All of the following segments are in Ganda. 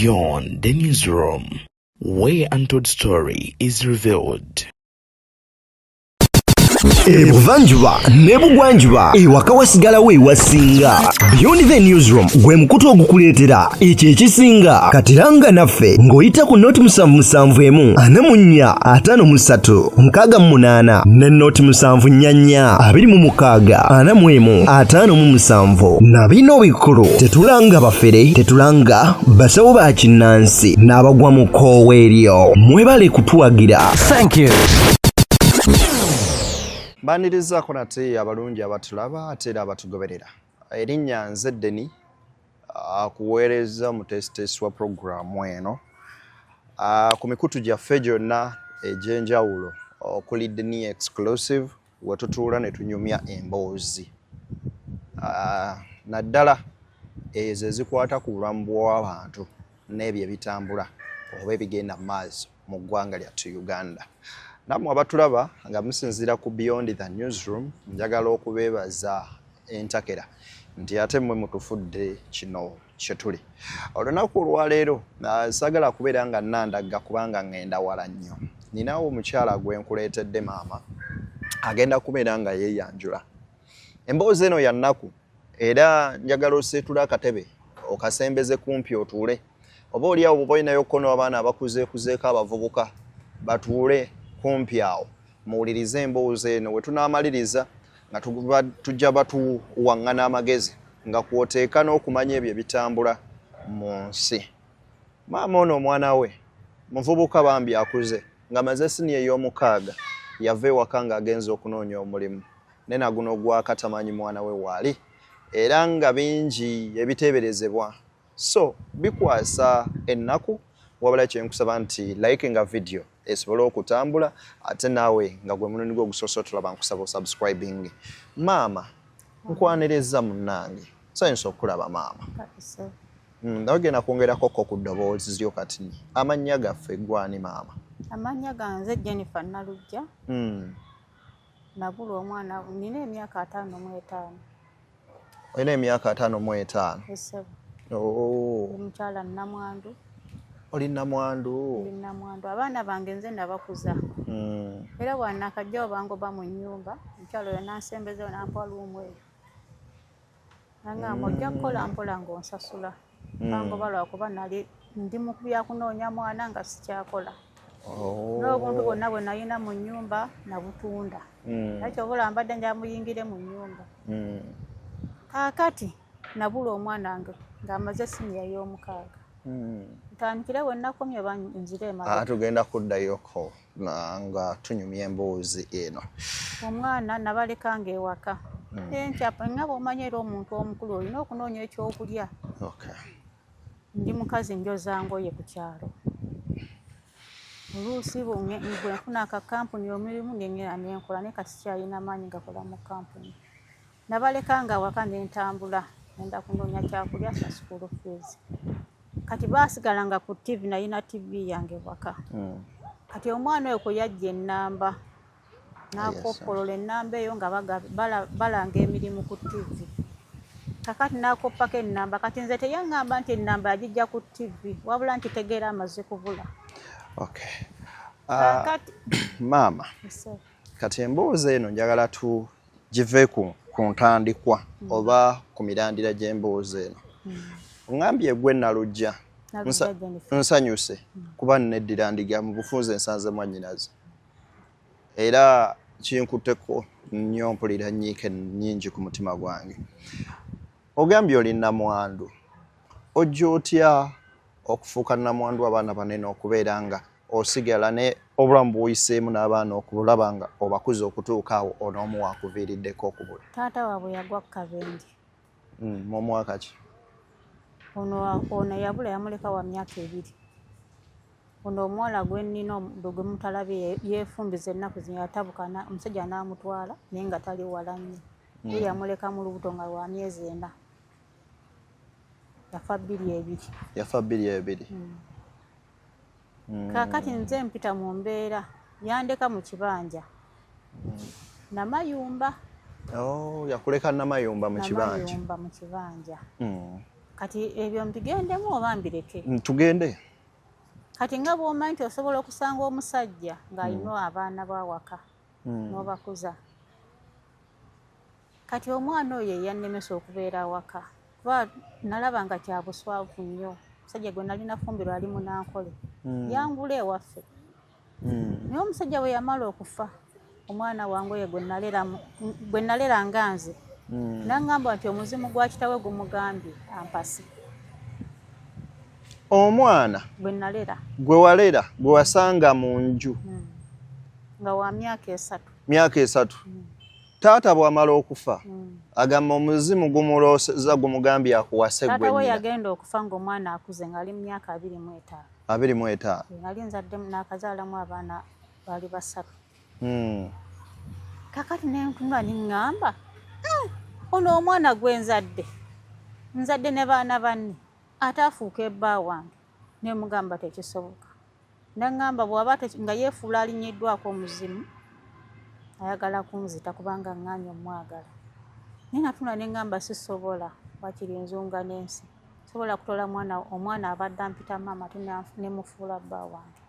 Beyond the newsroom, where untold story is revealed. Ebuvanjuba nebugwanjuba ewaka wasigala we wasinga. Beyond the newsroom gwe mukutu ogukuleetera ekyo ekisinga katiranga naffe ng'oyita ku noti 771 44 53 ne noti 744 26 45 na bino bikulu tetulanga bafere tetulanga basawo ba kinnansi n'abagwa mu koowa eryo mwebale kutuwagira. Thank you. Banirizaako nate abalungi abatulaba ate era abatugoberera. Erinnya nze Deni akuweereza mu tesitesi wa puroguramu eno ku mikutu gyaffe gyonna egy'enjawulo okuli Deni exclusive we tutuula ne tunyumya emboozi. Naddala ezo ezikwata ku bulamu bw'abantu n'ebyo ebitambula oba ebigenda mu maaso mu ggwanga lyattu Uganda. Namwe abatulaba nga musinzira ku Beyond the Newsroom, njagala okubeebaza entakera nti ate mmwe mutufudde kino kye tuli. Olunaku olwaleero saagala kubeera nga nnandagga kubanga ngenda wala nnyo. Ninawo omukyala gwe nkuleetedde maama agenda kubeera nga yeeyanjula. Emboozi eno ya nnaku era njagala oseetula akatebe okasembeze kumpi otuule. Oba oliawo bw'oba olinayo kkono abaana abakuzeekuzeeko abavubuka batuule kumpi awo muwulirize emboozi eno we tunaamaliriza nga tujja batuwaŋŋana amagezi nga kwoteeka n'okumanya ebyo ebitambula mu nsi. Maama ono omwana we muvubuka bambi akuze ng'amaze siniya ey'omukaaga yava ewaka ng'agenza okunoonya omulimu ne naguno gw'akatamanyi mwana we waali era nga bingi ebiteeberezebwa so bikwasa ennaku wabula kyenkusaba nti likinga video esobole okutambula ate naawe nga gwe munundi gw'ogusoose olaba nkusaba osubscribing. Maama nkwanereza munnange nsanyusa okulaba maama. Ogenda kwongerako ku ddoboozi zyo kati amannya gaffe gwani maama? Amannya ganze Jennifer Nalujja. Nabula omwana nina emyaka 55. Olina emyaka 55? Yes. Omukyala Namwandu. Oli Namwandu? Oli Namwandu. Abaana bange nze nabakuza. Era bw'anaakajja bangoba mu nnyumba omukyala oyo n'ansembezeewo n'ampa luumu eyo. Nangamba ojja kukola mpola ng'onsasula. Bangoba lwakuba nali ndi mu byakunoonya mwana nga sikyakola. N'obuntu bwonna bwe nalina mu nnyumba nabutunda. Nakyo bula mbadde njamuyingire mu nnyumba. Kaakati nabula omwana wange ng'amaze siniya y'omukaaga. Ntandikire bwe nakomye banzire emabega. Tugenda kuddayoko nga tunyumya emboozi eno. Omwana nabalekanga ewaka. Enkyapa nga bw'omanyi era omuntu omukulu olina okunoonya ekyokulya. Ndi mukazi njoza ngoye ku kyalo. Oluusi bwe nfuna akakampuni omirimu ngengera nenkola naye kati sikyalina maanyi gakola mu kampuni. Nabalekanga waka nentambula nenda kunoonya kyakulya sa school fees. Kati baasigalanga ku TV nalina TV yange waka. Kati omwana oyo kwe yajja ennamba n'akoppolola ennamba eyo nga balanga emirimu ku TV. Kakati n'akoppako ennamba kati nze teyaŋŋamba nti ennamba yagijja ku TV wabula nti tegeera amaze kubula. Maama kati emboozi eno njagala tugive ku ntandikwa oba ku mirandira gy'emboozi eno. Ngambye gwe Nalujja nsanyuse kuba nneddira ndiga mu bufunze nsanze mwannyinaze era kinkutteko nnyo mpulira nnyiike nnyingi ku mutima gwange. Ogambye oli Namwandu ojja otya okufuuka Namwandu abaana banene okubeera nga osigala ne obulamu bw'oyiseemu n'abaana okulaba nga obakuze okutuuka awo onoomu wakuviiriddeko okubula? Taata waabwe yagwa ku kabenje. Mu mwaka ki? Ono yabula yamuleka wa myaka 2. Ono omuwala gwe nnina gwe mutalabye yeefumbiza ennaku zino yatabuka omusajja n'amutwala naye nga tali wala nnyo. Ye yamuleka mu lubuto nga lwa myezi 4. Yafa 2. Yafa 2. Kaakati nze mpita mu mbeera yandeka mu kibanja. Namayumba. Yakuleka Namayumba mu kibanja. Namayumba mu kibanja. kati ebyo mbigendemu oba mbireke Tugende. kati nga bw'omanyi nti osobola okusanga omusajja ng'alina abaana bawaka n'obakuza kati omwana oyo yannemesa okubeera awaka kuba nalaba nga kya buswavu nnyo omusajja gwe nalina fumbirwa ali munankole yangula ewaffe naye omusajja bwe yamala okufa omwana wange oyo gwe nalera nga nze naŋŋamba nti omuzimu gwa kitawe gumugambye ampasi omwana gwe nalera gwe walera gwe wasanga mu nju nga wa myaka 3 taata bw'amala okufa agamba omuzimu gumulooza gumugambye akuwase taata we gwe yagenda okufa ng'omwana akuze ng'ali mu myaka 25 nali nzaddemu n'akazaalamu abaana baali 3 kakati nentunula niŋŋamba ono omwana gwe nzadde ne baana banne ate afuuka ebba wange nemugamba tekisoboka naŋŋamba bw'aba nga yeefuula alinyiddwako omuzimu ayagala kunzita kubanga ŋŋaanye omwagala naye natunula neŋŋamba sisobola wakiri enzunga n'ensi sobola kutola omwana abadde ampita maama ate nemufuula bba wange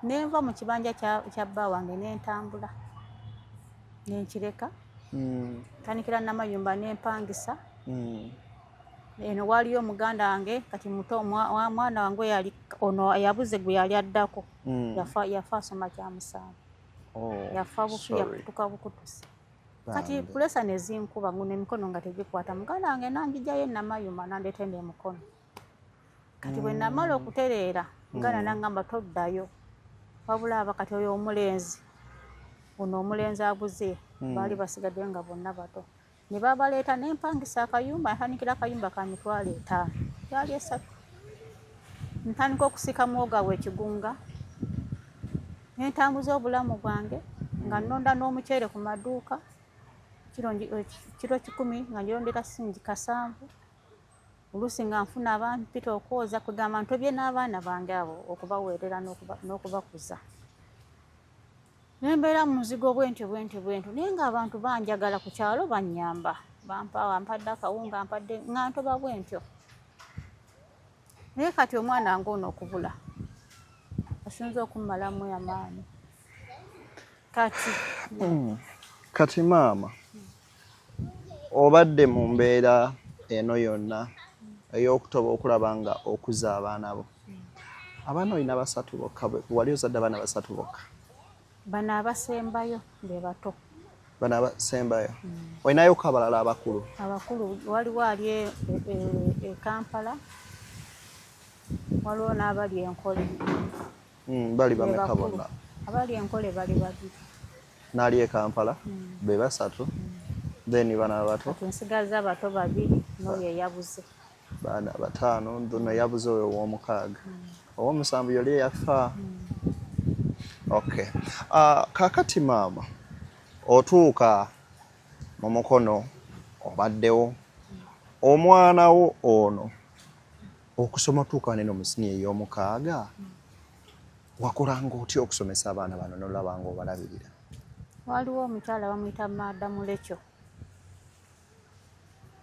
nenva mu kibanja kya bba wange nentambula nenkireka tandikira namayumba nempangisa eno waliyo muganda wange kati muto mwana wange yali ono yabuze gwe yali addako yafa asoma kyamusanvu yafa bufu yakutuka bukutusi kati pulesa nezinkuba nguno emikono nga tegikwata muganda wange nangijayo namayumba nandeta n'emukono kati bwe namala okutereera muganda naŋŋamba toddayo wabula abakati oyo omulenzi ono omulenzi abuze baali basigadde nga bonna bato ne babaleeta nempangisa akayumba ntandikira akayumba ka mitwalo 5 yali 3 ntandika okusika mwoga w'ekigunga nentambuza obulamu bwange nga nnonda n'omuceere ku maduuka kiro 10 nga njirondera singi 7 oluusi nga nfuna abampita okwoza kugamba ntobye n'abaana bange abo okubaweerera n'okubakuza nembeera mu muzigo bwentyo naye ng'abantu banjagala ku kyalo bannyamba bampadde akawunga mpadde nga ntoba bwentyo naye kati omwana wange ono okubula asinza okummalamu amaanyi kati maama obadde mu mbeera eno yonna ey'okutoba okulaba nga okuza abaana bo abaana olina 3 bokka wali ozadde abaana 3 bokka bano abasembayo be bato bano abasembayo olinayo ko abalala abakulu waliwo ali e Kampala waliwo n'abali enkole bali bameka bonna abali enkole bali 2 n'ali e Kampala be 3 then bana bato nsigaza abato 2 n'oyo eyabuze baana 5 ndono yabuze oyo w'omukaaga ow'omusanvu yali yafa okay kakati maama otuuka mu mukono obaddewo omwana wo ono okusoma tuuka neno mu siniya ey'omukaaga wakolanga otya okusomesa abaana bano n'olaba nga obalabirira waliwo omukyala bamuyita Madamu Lecho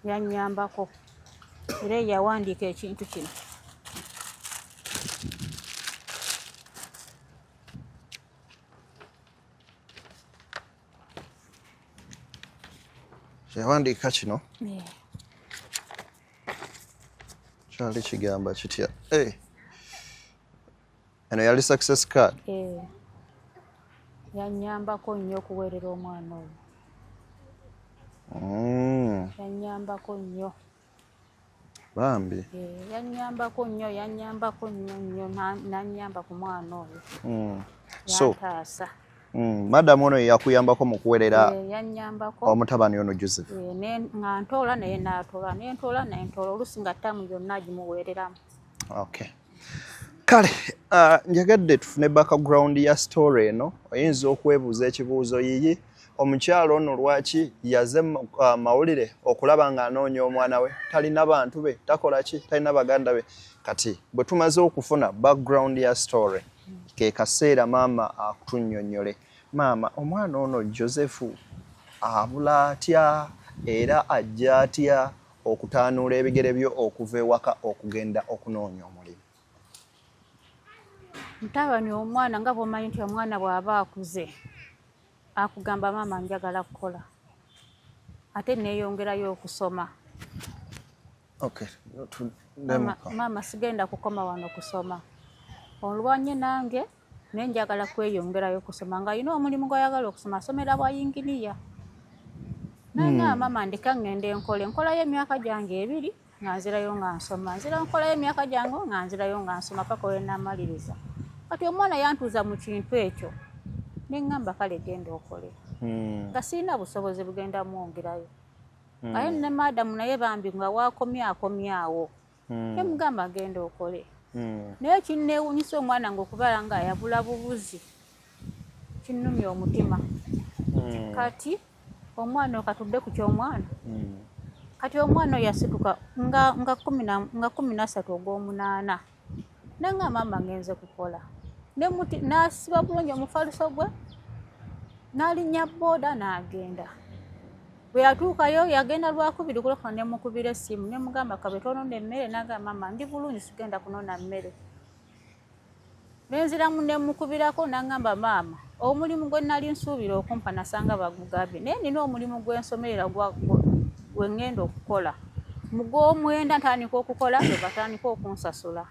yannyambako era yawandiika ekintu kino yawandiika kino kyali kigamba kitya eno yali success card yannyambako nnyo okuweerera omwana oyo yannyambako nnyo bambi yannyambako nnyo nannyamba ku mwana oyo yantaasa madamu ono yakuyambako mu kuweerera yannyambako omutabani ono Joseph nga ntoola naye naatoola nentoola oluusi nga ttamu yonna gimuweereramu okay kale njagadde tufune background ya story eno oyinza okwebuuza ekibuuzo yiyi omukyalo ono lwaki yaze mawulire okulaba nga anoonya omwana we talina bantu be takola ki talina baganda be kati bwe tumaze okufuna background ya story ke kaseera maama akutunnyonnyole maama omwana ono Joseph abula atya era ajja atya okutaanuula ebigere byo okuva ewaka okugenda okunoonya omulimu? Mutabani omwana nga bw'omanyi nti omwana bw'aba akuze akugamba maama njagala kukola ate neeyongerayo okusoma. Okay. Maama sigenda kukoma wano kusoma. Olwanye nange nenjagala kweyongerayo kusoma nga alina omulimu gw'ayagala okusoma asomera bwa yinginiya. Nanga maama ndeka ngende nkolayo emyaka gyange 2 nga nzirayo nga nsoma. Nkolayo emyaka gyange nga nzirayo nga nsoma paka we namaliriza. Kati omwana yantuuza mu kintu ekyo neŋŋamba kale genda okole. Nga sirina busobozi bugenda mwongerayo. Aye ne madamu naye bambi nga wakomyawo. Nemugamba genda okole. Naye kinneewuunyisa omwana ng'okubala nga yabula bubuzi. Kinnumya omutima. Kati omwana okatudde ku ky'omwana. Kati omwana yasituka nga 13 ogw'omunaana. Nanga maama ngenze kukola. N'asiba bulungi omufaliso gwe. N'alinnya booda n'agenda. Bwe yatuukayo yagenda lwakubiri kuloka ne mukubira essimu ne mugamba kabe tonona emmere n'agamba maama ndi bulungi sigenda kunona mmere. Nenziramu ne mukubirako n'agamba maama omulimu gwe nali nsuubira okumpa nasanga bagugabye naye nina omulimu gw'ensomerera gwe ngenda okukola. Mu gw'omwenda ntandika okukola lwe batandika okunsasula.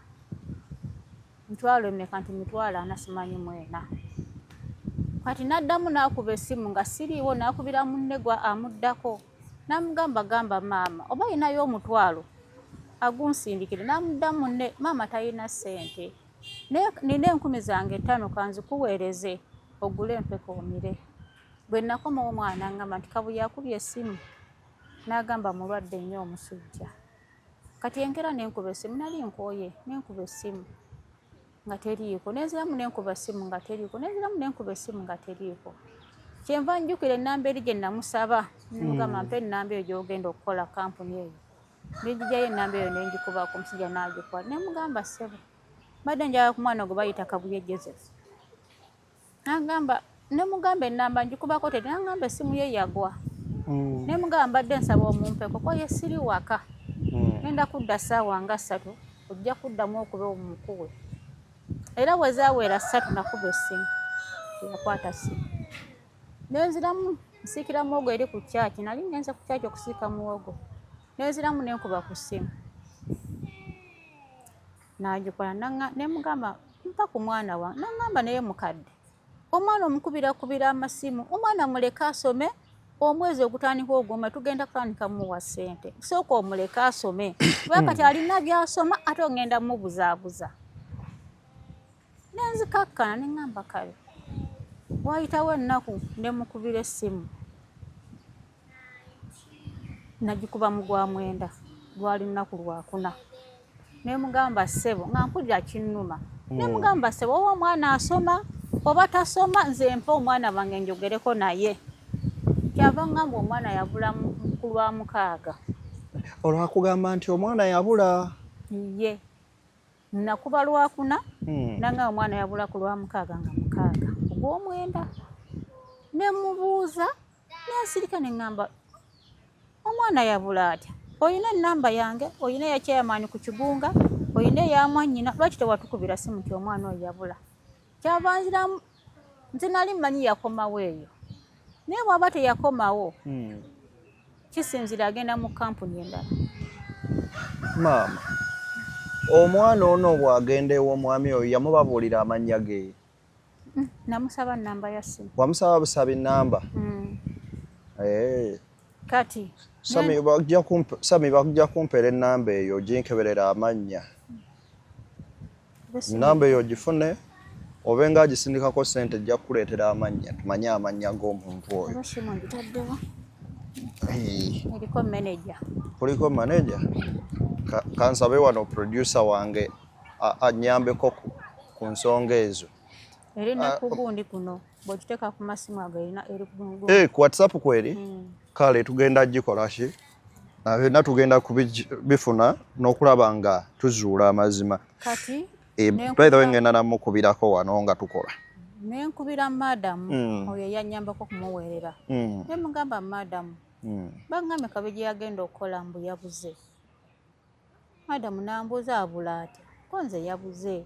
Mitwalo emeka nti mitwalo 4 simanyi mwena. Kati naddamu n'akuba essimu nga siriiwo n'akubira munne gwa amuddako. N'amugamba maama oba ayinayo omutwalo agunsindikire. N'amuddamu munne maama talina ssente. Nina 10,000 5 kanzikuweereze ogule empeka omire. Bwe nakomawo omwana ngamba nti kabu yakubye essimu. N'agamba mulwadde nnyo omusujja. Kati enkera n'enkuba essimu nali nkooye n'enkuba essimu nga teriiko. Nenziramu n'enkuba essimu nga teriiko. Nenziramu n'enkuba essimu nga teriiko. Kyenva njukira ennamba eri gye namusaba. Nemugamba mpe ennamba eyo gy'ogenda okukola kampuni eyo. Nejjijayo ennamba eyo n'engikuba ku musajja n'agikuwa. Nemugamba ssebo mbadde njagala ku mwana gwe bayita Kabuye Joseph. N'agamba nemugamba ennamba ngikubako tete. N'agamba essimu ye yagwa. Nemugamba mbadde nsaba omumpeko ko ye siri waka. Ngenda kudda ssaawa nga 3 ojja kuddamu okuba omukuwe. Era bwe zaawera 3 nakuba essimu. Yakwata ssimu. Nenziramu nsiikira muwogo eri ku kyaki. Nali ngenze ku kyaki okusiika muwogo. Nenziramu nenkuba ku ssimu. N'agikola nemugamba mpa ku mwana wange. N'agamba naye mukadde. Omwana omukubira amasimu. Omwana muleka asome. Omwezi ogutandika ogw'omwe tugenda kutandika muwa ssente. Sooka omuleka asome. Wakati alina by'asoma ate ogenda mubuzaabuza. Nenzikakkana neŋŋamba kale. Wayitawo ennaku ne mukubira essimu. Nagikuba mu gwa mwenda. Lwali lunaku lwakuna. Nemugamba ssebo nga mpulira kinnuma. Nemugamba ssebo oba omwana asoma oba tasoma nze mpa omwana wange njogereko naye. Kyava ngamba omwana yabula ku lwa 6. Olwakugamba nti omwana yabula? Ye. Nakuba lwakuna nanga omwana yabula ku lwa 6 nga 6 ogw'omwenda. Nemubuuza nensirika neŋŋamba omwana yabula atya? Oyina ennamba yange, oyina ya chairman ku Kigunga, oyina eya mwannyina, lwaki tewatukubira simu nti omwana oyo yabula? Kyava nziramu nze nali mmanyi yakomawo eyo. Naye bw'aba teyakomawo kisinzira agenda mu kampuni endala. Maama, omwana ono bw'agenda ew'omwami oyo yamubabuulira amannya ge? Namusaba nnamba ya ssimu. Wamusaba busaba ennamba? Kati Sami bajja kumpeera ennamba eyo ginkeberera amannya. Nnamba eyo gifune obe nga agisindikako ssente ejja kukuleetera amannya tumanye amannya g'omuntu oyo. Eriko manager. Kuliko manager? Kansabe wano producer wange annyambeko ku nsonga ezo. Erina ku gundi kuno bw'okiteeka ku masimu ago erina eri ku gundi. Ku WhatsApp kweri? Kale tugenda gikola ki? Byonna tugenda kubifuna n'okulaba nga tuzuula amazima. Kati by the way ngenda namukubirako wano nga tukola. Nenkubira madamu oyo yannyambako kumuweerera. Nemugamba madamu Baŋŋambe Kabejje yagenda okukola mbu yabuze. Madamu n'ambuuza abula atya, ko nze yabuze.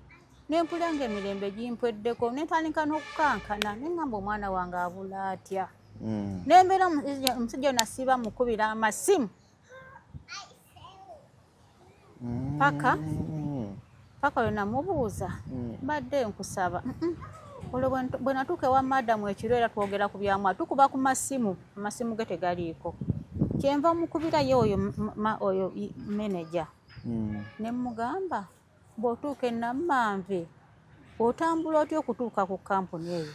Ne mpulira ng'emirembe gimpweddeko ne ntandika n'okukankana ne ŋŋamba omwana wange abula atya. Ne mbeera omusajja nasiiba mukubira amasimu. Paka lwe namubuuza mbadde nkusaba. Olwo bwe natuuka ewa madamu ekiro era twogera ku byamu tukuba ku masimu, amasimu ge tegaliiko. Kyenva mukubira ye oyo meneja. Ne mugamba bw'otuuka e Nammanve otambula otya okutuuka ku kampuni eyo.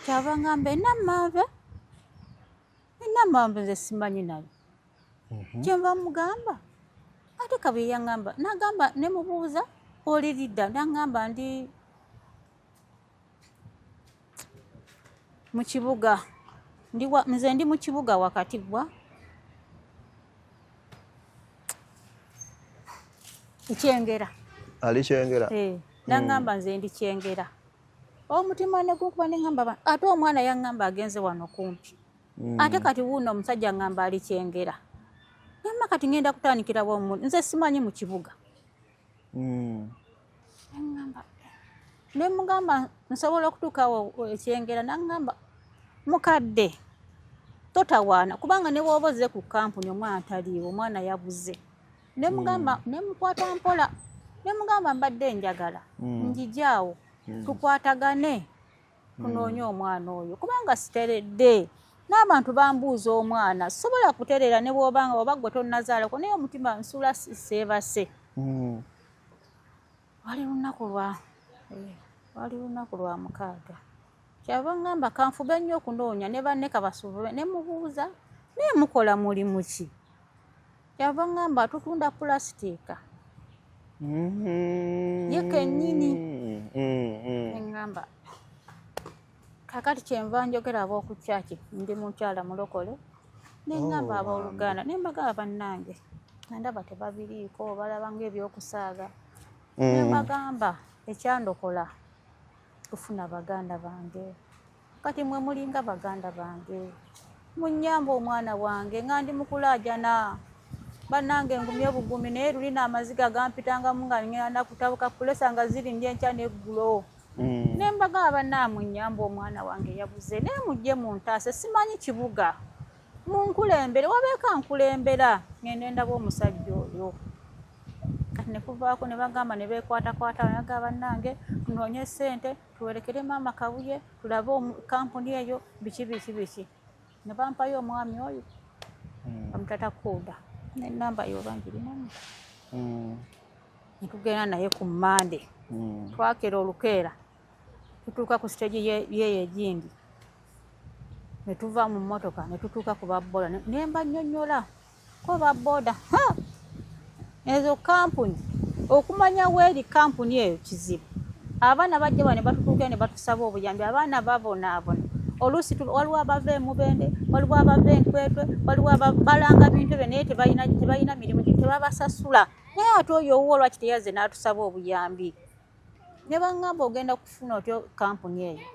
Kyava ngamba e Nammanve nze simanyi nayo. Kyenva mugamba ate Kabye yaŋŋamba n'agamba ne mubuuza oli lidda n'aŋŋamba ndi mu kibuga nze ndi mu kibuga wakati gwa Kyengera. Ali Kyengera? N'aŋŋamba nze ndi Kyengera. Omutima ne gunkuba ne ŋŋamba ate omwana yaŋŋamba agenze wano kumpi. Ate kati wuuno omusajja ŋŋamba ali Kyengera. Nemma kati ngenda kutandikira bw'omuntu nze simanyi mu kibuga. Ne mugamba nsobola okutuukawo Kyengera n'aŋŋamba mukadde totawaana kubanga ne bw'oba ozze ku kampuni omwana taliiwo omwana yabuze. Ne mugamba ne mukwata mpola ne mugamba mbadde njagala njijaawo tukwatagane tunoonye omwana oyo kubanga siteredde n'abantu bambuuza omwana sobola kutereera ne bw'obanga oba gwe tonnazaalako naye omutima nsula seebase. Wali lunaku lwa mukaaga kyava ŋŋamba kanfube nnyo okunoonya ne banne kabasubube ne mubuuza naye mukola mulimu ki. Kyava ŋŋamba tutunda pulasitiika ye kennyini. Eŋŋamba kakati kyenva njogera ab'oku kyaki ndi mukyala mulokole ne ŋŋamba abooluganda ne mbagamba bannange ndaba tebabiriiko balaba ng'ebyokusaaga. Ne mbagamba ekyandokola kufuna baganda bange kati mwe mulinga baganda bange munnyamba omwana wange nga ndi mukulaajana bannange ngumye obugumi naye lulina amaziga gampitangamu nga ngenda kutabuka pulesa nga zirimbye enkya n'eggulo. Ne mbagamba bannange munnyamba omwana wange yabuze naye mujje muntaase simanyi kibuga munkulembere wabeeka nkulembera ngende ndaba omusajja oyo. Kati ne kuvaako ne bagamba ne beekwatakwata naga bannange tunoonye ssente tuwerekere maama Kabuye tulabe kampuni eyo biki. Ne bampayo omwami oyo bamutata Kuuda n'ennamba yoba njirinamu. Ne tugenda naye ku Mmande twakera olukeera tutuuka ku siteegi yeeyo egindi ne tuva mu mmotoka ne tutuuka ku babboda ne mbannyonnyola ko babboda ezo kampuni okumanya weeri kampuni eyo kizibu. Abaana bajja bano ne batutuukira ne batusaba obuyambi abaana babonaabona oluusi waliwo abava e Mubende waliwo abava e Nkwetwe waliwo balanga bintu bye naye tebalina mirimu tebabasasula naye ate oyo owuwo lwaki teyazze n'atusaba obuyambi. Ne baŋŋamba ogenda kufuna otyo kampuni eyo.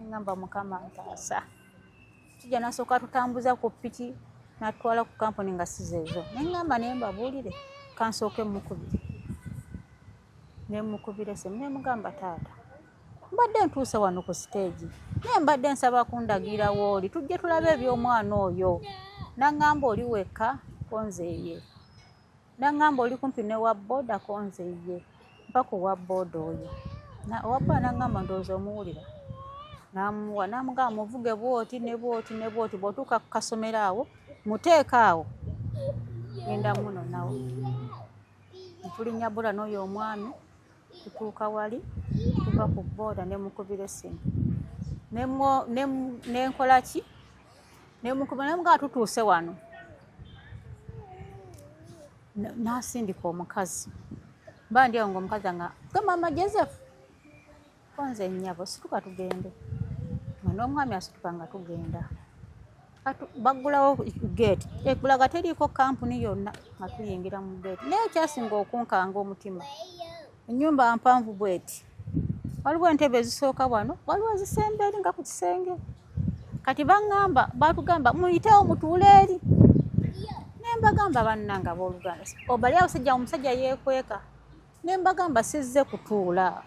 Ŋŋamba Mukama ntaasa. Tujja nasooka tutambuza ku ppiki n'atwala ku kampuni nga sizeezo. Ne ŋŋamba naye mbabuulire kansooke mukubire. Ne mukubire ssemu ne mugamba taata mbadde ntuuse wano ku siteegi naye mbadde nsaba kundagira wooli tujje tulabe eby'omwana oyo. N'aŋŋamba oli wekka konzeeye. N'aŋŋamba oli kumpi ne wabboda konzeeye mpaka owabboda oyo. Owabboda n'aŋŋamba ndowooza omuwulira. N'amuwa n'amugamba muvuge bw'oti ne bw'oti bw'otuuka ku kasomero awo muteeka awo genda muno nawe. Tulinnya bboda n'oyo omwami tutuuka wali tuva ku bboda ne mukubira essimu ne nkola ki ne mukubira ne mugamba tutuuse wano. N'asindika omukazi bandi awo ng'omukazi nga gwe maama Joseph konze nnyabo situka tugende nga n'omwami asituka nga tugenda. Baggulawo geeti ekulaga teriiko kampuni yonna nga tuyingira mu geeti naye ekyasinga okunkanga omutima ennyumba mpanvu bweti waliwo entebe ezisooka wano waliwo ezisemberi nga ku kisenge. Kati baŋŋamba batugamba muyitewo mutuule eri mbagamba bannanga abooluganda obali abasajja omusajja yeekweka ne mbagamba sizze kutuula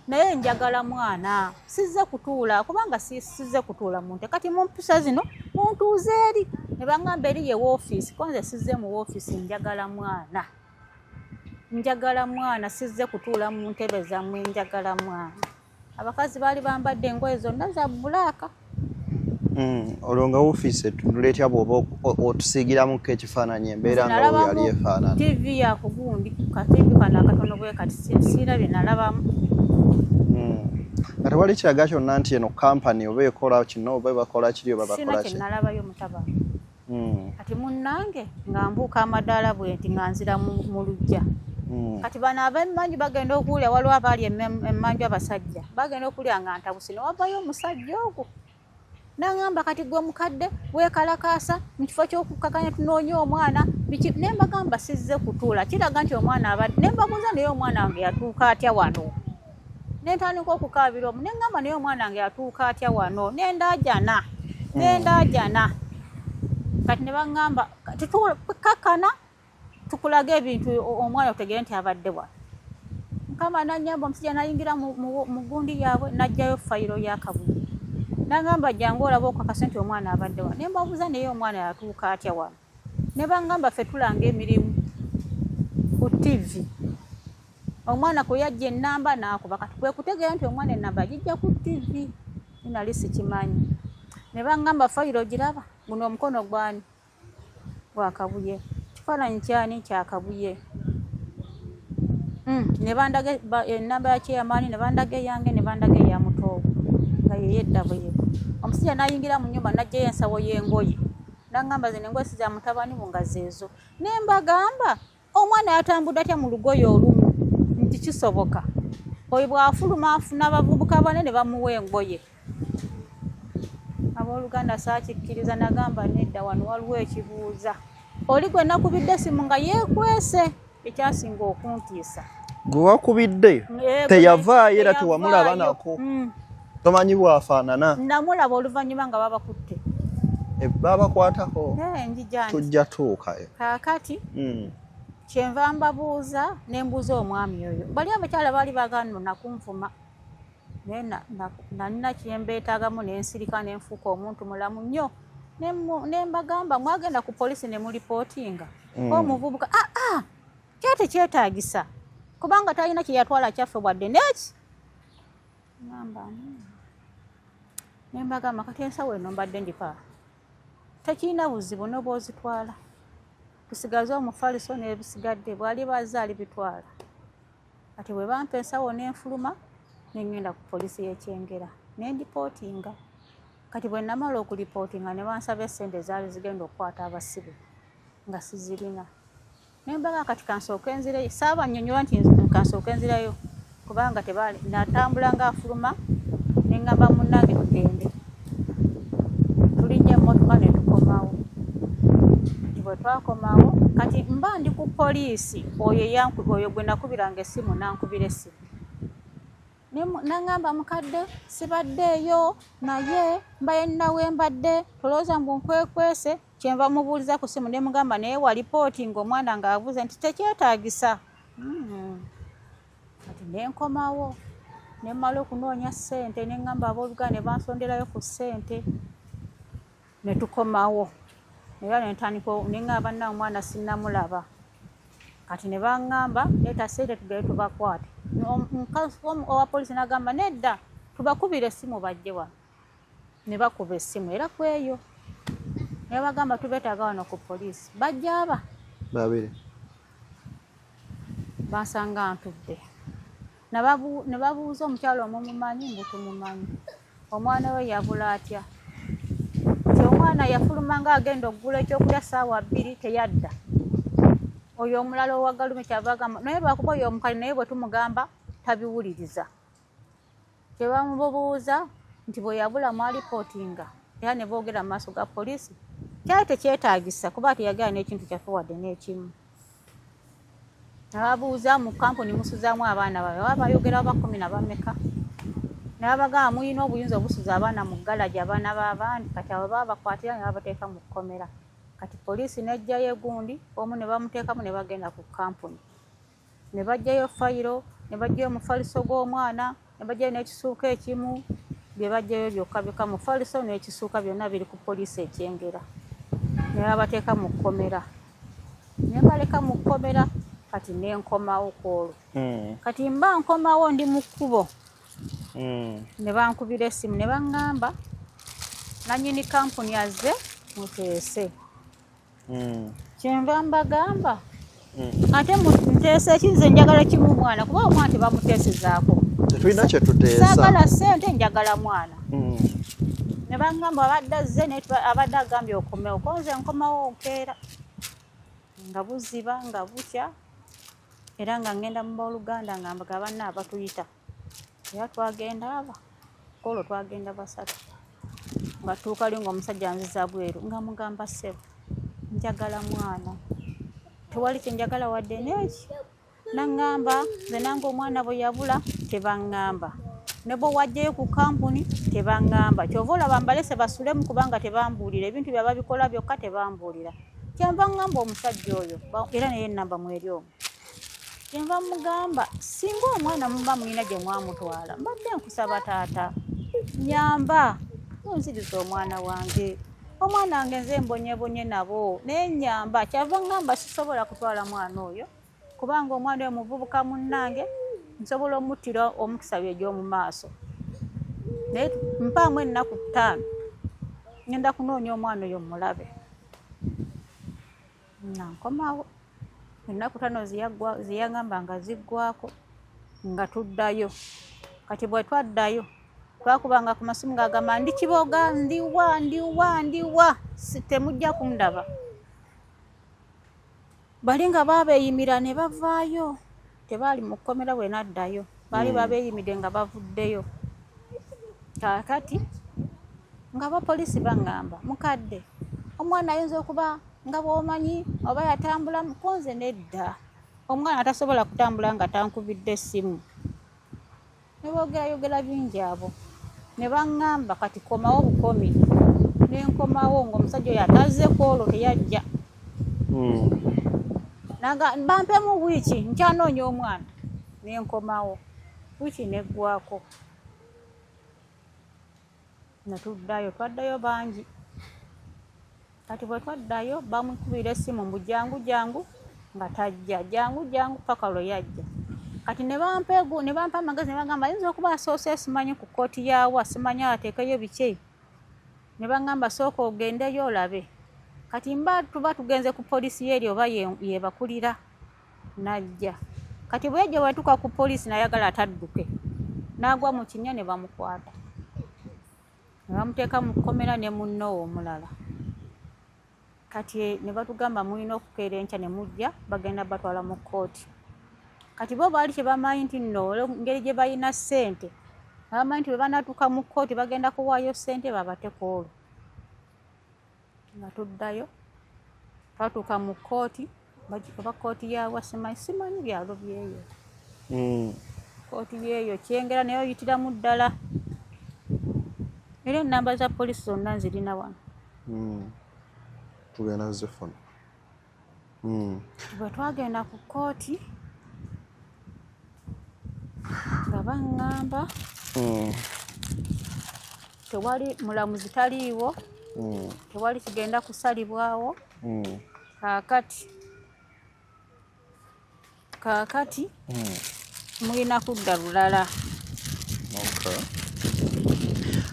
naye njagala mwana sizze kutuula kubanga sizze kutuula munte kati mu mpisa zino muntuuze eri ne bangamba eri ye woofiisi konze sizze mu woofiisi njagala mwana sizze kutuula mu ntebe zammwe njagala mwana abakazi baali bambadde engoye zonna za bbulaaka olwo nga woofiisi etunduletya bw'oba otusiigiramuko ekifaananyi embeera nga bwe yali efaanana tv yakugundi kativi kana akatono bwe kati siirabye nalabamu nga tewali kiraga kyonna nti eno kampani oba ekola kino oba bakola kiri oba bakola ki nalabayo mutaba kati munnange nga mbuuka amadaala bwe nti nga nzira mu lujja kati bano ab'emmanju bagenda okuwulira waliwo abaali emmanju abasajja bagenda okuwulira nga ntabusi ne wavayo omusajja ogwo n'angamba kati gwe mukadde weekalakaasa mu kifo ky'okukakanya tunoonye omwana ne mbagamba sizze kutuula kiraga nti omwana abadde ne mbabuuza naye omwana wange yatuuka atya wano ne ntandika okukaabira omu ne ngamba naye omwana wange yatuuka atya wano nendaajana kati ne baŋŋamba tukakkana tukulaga ebintu omwana otegere nti abadde wano mukama nannyamba omusajja nayingira mu gundi yaabwe najjayo fayiro y'akabuye nagamba jangu olaba okakasa nti omwana abadde wano ne mbabuuza naye omwana yatuuka atya wano ne baŋŋamba ffe tulanga emirimu ku tv omwana kwe yajja ennamba n'akuba kati kwe kutegeera nti omwana ennamba agijja ku tv nali sikimanyi ne baŋŋamba fayiro giraba guno omukono gwani gwakabuye kifaananyi kyani kyakabuye ne bandaga ennamba ya kyeyamaani ne bandaga eyange ne bandaga eya mutoobo nga yeyedda bweyo omusajja n'ayingira mu nnyumba n'ajjayo ensawo y'engoye n'aŋŋamba zino engoye si za mutabani wo nga zeezo ne mbagamba omwana yatambudde atya mu lugoye olumu nti kisoboka oyo bw'afuluma afuna abavubuka bane ne bamuwa engoye abooluganda saakikkiriza nagamba nedda wano waliwo ekibuuza oli gwe nakubidde esimu nga yeekwese ekyasinga okuntiisa gwe wakubidde teyavaayo era tewamulaba nako tomanyi bwafaanana namulaba oluvannyuma nga babakutte babakwatako njija tujja tuukayo kaakati kyenva mbabuuza ne mbuuza omwami oyo bali abakyala baali baagano nakunvuma naye nalina kyembeetaagamu nensirika nenfuuka omuntu mulamu nnyo ne mbagamba mwagenda ku poliisi ne mulipootinga omuvubuka kyate kyetaagisa kubanga talina kye yatwala kyaffe wadde neki ngamba ne mbagamba kati ensawo eno mbadde ndipa tekirina buzibu n'oba ozitwala tusigaze omufaliso n'ebisigadde bwali bazaali bitwala kati bwe bampa ensawo n'enfuluma nengenda ku poliisi y'ekyengera nendipootinga kati bwe namala okulipootinga ne bansaba essente ezaali zigenda okukwata abasibe nga sizirina nembaga kati kansooka enzirayo saabannyonnyola nti kansooka enzirayo kubanga natambula ngaafuluma neŋŋamba munnange tugende tulinnya emmotoka ne tukomawo bwe twakomawo kati mba ndi ku poliisi oyo gwe nakubiranga essimu nankubira essimu naŋŋamba mukadde sibaddeeyo naye mbaye nnawe mbadde tolowooza mbu nkwekwese kyenva mubuuliza ku ssimu ne mugamba naye walipootinga omwana ng'abuuza nti tekyetaagisa kati nenkomawo ne mmala okunoonya ssente ne ŋŋamba abooluganda ne bansonderayo ku ssente ne tukomawo era nentandika neŋŋamba nnawe omwana sinnamulaba kati ne baŋŋamba leeta ssente tugere tubakwate owa poliisi n'agamba nedda tubakubira essimu bajje wano ne bakuba essimu era kweyo ne bagamba tubeetaaga wano ku poliisi bajja aba babiri bansanga ntudde ne babuuza omukyalo omumumanyi mbu tumumanyi omwana we yabula atya ti omwana yafuluma nga agenda okugula ekyokulya ssaawa 2 teyadda oyo omulala owagalume kyava agamba naye lwakuba oyo omukali naye bwe tumugamba tabiwuliriza kyebamubuuza nti bwe yabula mwalipootinga era ne boogera mu maaso ga poliisi kyali tekyetaagisa kuba teyagala n'ekintu kyaffe wadde n'ekimu nababuuza mu kampuni musuzaamu abaana babe baba bayogera ba 10 bameka nabagamba muyina obuyinza obusuza abaana mu galaji abaana b'abandi kati abo baba bakwatira ne babateeka mu kkomera kati poliisi nejjayo gundi omu ne bamuteekamu ne bagenda ku kampuni ne bajjayo fayiro ne bajjayo omufaliso gw'omwana ne bajjayo n'ekisuuka ekimu bye bajjayo byokka byokka mufaliso n'ekisuuka byonna biri ku poliisi ekyengera ne babateeka mu kkomera ne mbaleka mu kkomera kati ne nkomawo kwolwo kati mba nkomawo ndi mu kkubo ne bankubira essimu ne baŋŋamba nannyini kampuni azze muteese kyenva mbagamba ate muteese ekinze njagala kimu mwana kuba omwana tebamuteesezaako tetulina kye tuteesa saagala ssente njagala mwana ne baŋŋamba abadde azze abadde agambye okomewo konze nkomawo nkeera nga buziba nga bukya era nga ngenda mu booluganda nga mbaga banna abatuyita era twagenda aba kolo twagenda basatu nga tuuka ali ng'omusajja nziza bweru nga mugamba ssebo njagala mwana tewali kyenjagala wadde neeki naŋŋamba nze nange omwana bwe yabula tebaŋŋamba ne bwe wajjayo ku kampuni tebaŋŋamba kyova olaba mbalese basulemu kubanga tebambuulira ebintu bye babikola byokka tebambuulira kyenva ŋŋamba omusajja oyo era naye ennamba mweri omwo kyenva mugamba singa omwana muba mulina gye mwamutwala mbadde nkusaba taata nyamba munziriza omwana wange omwana wange nze mbonyebonye nabo naye nyamba kyava ŋŋamba sisobola kutwala mwana oyo kubanga omwana oyo muvubuka munnange nsobola omuttira omukisa bye gy'omu maaso naye mpaamu ennaku 5 ngenda kunoonya omwana oyo mulabe nankomawo ennaku 5 ziyaŋŋamba nga ziggwako nga tuddayo kati bwe twaddayo twakubanga ku masimu ng'agamba ndi Kiboga ndiwa temujja kundaba bali nga babeeyimira ne bavaayo tebaali mu kkomera bwe naddayo baali babeeyimidde nga bavuddeyo kaakati nga abapoliisi baŋŋamba mukadde omwana ayinza okuba nga bw'omanyi oba yatambula mukonze nedda omwana tasobola kutambula nga tankubidde essimu ne boogerayogera bingi abo ne baŋŋamba kati komawo bukomi ne nkomawo ng'omusajja oyo atazze kwolwo teyajja bampemu wiiki nkyanoonya omwana ne nkomawo wiiki neggwako ne twaddayo bangi kati bwe twaddayo bamukubira essimu mbu jangu nga tajja jangu paka lwe yajja kati ne bampa amagezi ne bagamba ayinza okuba asoose simanyi ku kkooti yaawa simanyi ateekeyo biki ne baŋŋamba sooka ogendeyo olabe kati tuba tugenze ku poliisi yeeri oba yebakulira najja kati bwe yajja wetuuka ku poliisi nayagala atadduke n'agwa mu kinnya ne bamukwata ne bamuteeka mu kkomera ne munnoowo omulala kati ne batugamba mulina okukeera enkya ne mujja bagenda batwala mu kkooti kati bo baali kyebamanyi nti nno ngeri gye balina ssente bamanyi nti bwe banatuuka mu kkooti bagenda kuwaayo ssente babateku olwo nga tuddayo twatuuka mu kkooti oba kkooti yaabwa simanyi byalo byeyo kkooti yeeyo kyengera naye oyitiramu ddala era ennamba za poliisi zonna nzirina wano tugenda zifuna bwe twagenda ku kkooti nga baŋŋamba tewali mulamuzi taliiwo tewali kigenda kusalibwawo kaakati mulina kudda lulala